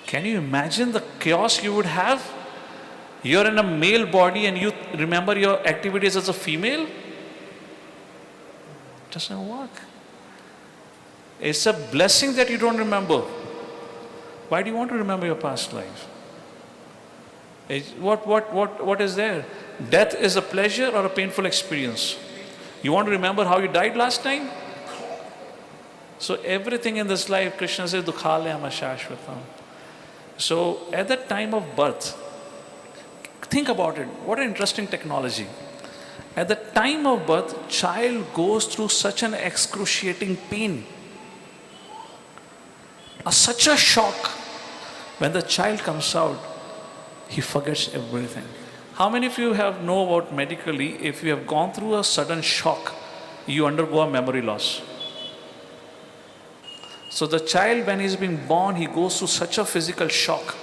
Can you imagine the chaos you would have? You're in a male body and you remember your activities as a female? It doesn't work. It's a blessing that you don't remember. Why do you want to remember your past life? What is there? Death is a pleasure or a painful experience? You want to remember how you died last time? So everything in this life, Krishna says, Dukhalayam ashashvatam. So at the time of birth, think about it. What an interesting technology. At the time of birth, child goes through such an excruciating pain. Such a shock. When the child comes out, he forgets everything. How many of you know about medically, if you have gone through a sudden shock, you undergo a memory loss? So the child, when he's being born, he goes through such a physical shock.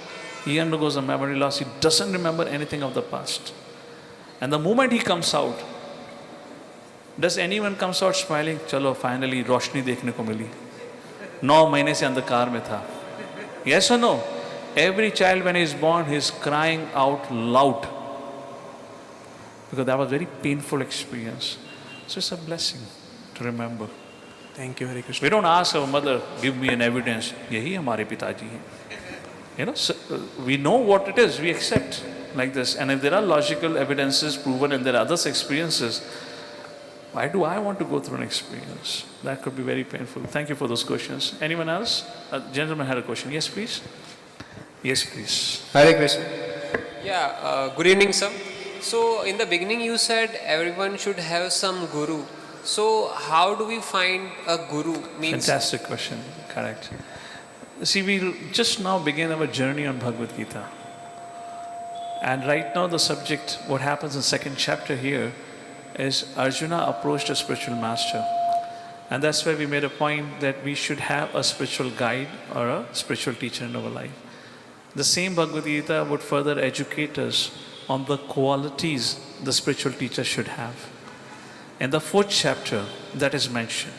He undergoes a memory loss. He doesn't remember anything of the past. And the moment he comes out, does anyone comes out smiling? Chalo, finally, roshni dekhne ko mili. 9 mahine se andhakar mein tha. Yes or no? Every child when he is born, he is crying out loud. Because that was a very painful experience. So it's a blessing to remember. Thank you, Hare Krishna. We don't ask our mother, give me an evidence. Yahi hamare pitaji hai. So we know what it is, we accept like this. And if there are logical evidences proven and there are other experiences, why do I want to go through an experience? That could be very painful. Thank you for those questions. Anyone else? A gentleman had a question. Yes, please. Yes, please. Hare Krishna. Yeah, good evening, sir. So, in the beginning, you said everyone should have some guru. So, how do we find a guru? Fantastic question. Correct. See, we just now begin our journey on Bhagavad Gita. And right now, the subject, what happens in second chapter here, is Arjuna approached a spiritual master. And that's why we made a point that we should have a spiritual guide or a spiritual teacher in our life. The same Bhagavad Gita would further educate us on the qualities the spiritual teacher should have. In the 4th chapter, that is mentioned.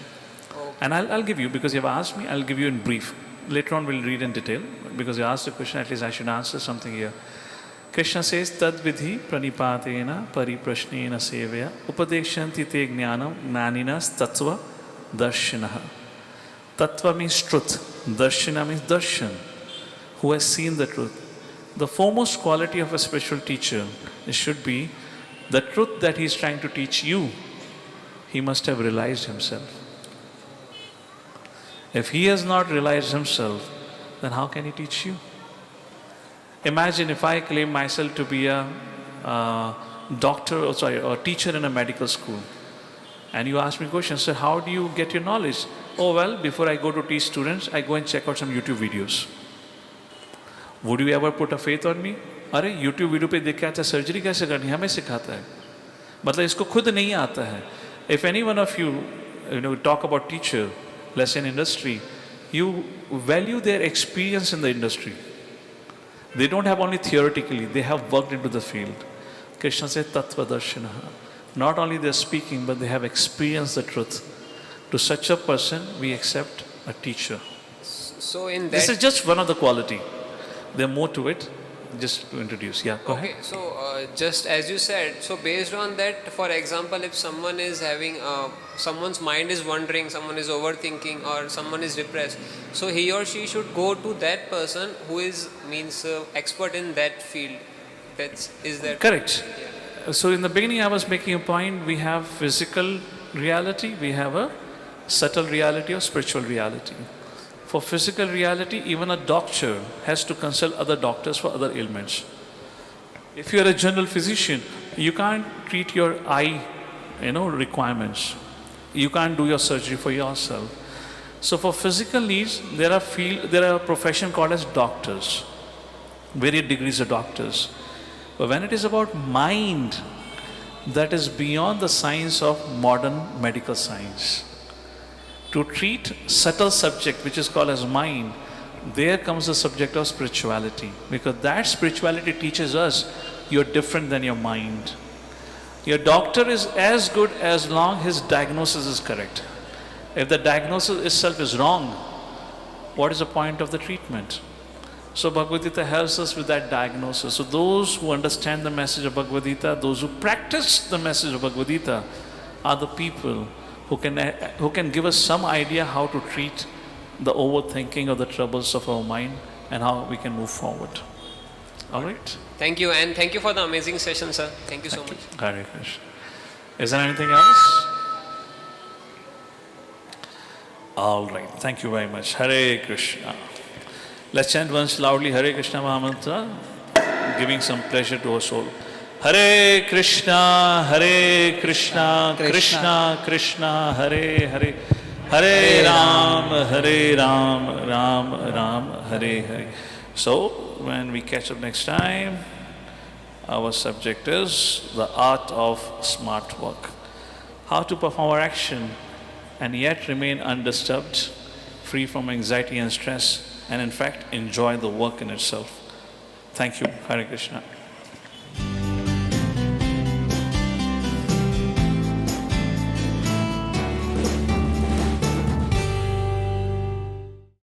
And I'll give you, because you have asked me, I'll give you in brief. Later on we'll read in detail, because you asked the question, at least I should answer something here. Krishna says, Tad vidhi pranipatena pariprashnena sevaya upadekshanti te jnanam gnaninas tattva darshinaha. Tattva means truth. Darshina means darshan, who has seen the truth. The foremost quality of a spiritual teacher should be the truth that he is trying to teach you. He must have realized himself. If he has not realized himself, then how can he teach you? Imagine if I claim myself to be a doctor, or teacher in a medical school, and you ask me questions, so how do you get your knowledge? Oh well, before I go to teach students, I go and check out some YouTube videos. Would you ever put a faith on me? अरे YouTube video पे देख के आता है surgery कैसे करनी हमें सिखाता है, मतलब इसको खुद नहीं आता है. If any one of you, talk about teacher, let's say in industry, you value their experience in the industry. They don't have only theoretically, they have worked into the field. Krishna says tattva darshanaha. Not only they're speaking, but they have experienced the truth. To such a person, we accept a teacher. So in that, this is just one of the quality. There are more to it. Just to introduce, yeah, go ahead. okay, so just as you said, so based on that, for example, if someone is having, someone's mind is wandering, someone is overthinking, or someone is depressed, so he or she should go to that person who is expert in that field. Is that correct? Yeah. So in the beginning, I was making a point. We have physical reality, we have a subtle reality or spiritual reality. For physical reality, even a doctor has to consult other doctors for other ailments. If you are a general physician, you can't treat your eye, requirements. You can't do your surgery for yourself. So for physical needs, there are a profession called as doctors, various degrees of doctors. But when it is about mind, that is beyond the science of modern medical science. To treat subtle subject, which is called as mind, there comes the subject of spirituality. Because that spirituality teaches us you're different than your mind. Your doctor is as good as long his diagnosis is correct. If the diagnosis itself is wrong, what is the point of the treatment? So Bhagavad Gita helps us with that diagnosis. So those who understand the message of Bhagavad Gita, those who practice the message of Bhagavad Gita, are the people who can give us some idea how to treat the overthinking or the troubles of our mind and how we can move forward. All right? Thank you, and thank you for the amazing session, sir. Thank you so much. Hare Krishna. Is there anything else? All right. Thank you very much. Hare Krishna. Let's chant once loudly Hare Krishna Mahamantra, giving some pleasure to our soul. Hare Krishna, Krishna Krishna, Hare Hare, Hare Ram, Ram Ram, Hare Hare. So, when we catch up next time, our subject is the art of smart work. How to perform our action and yet remain undisturbed, free from anxiety and stress, and in fact enjoy the work in itself. Thank you. Hare Krishna.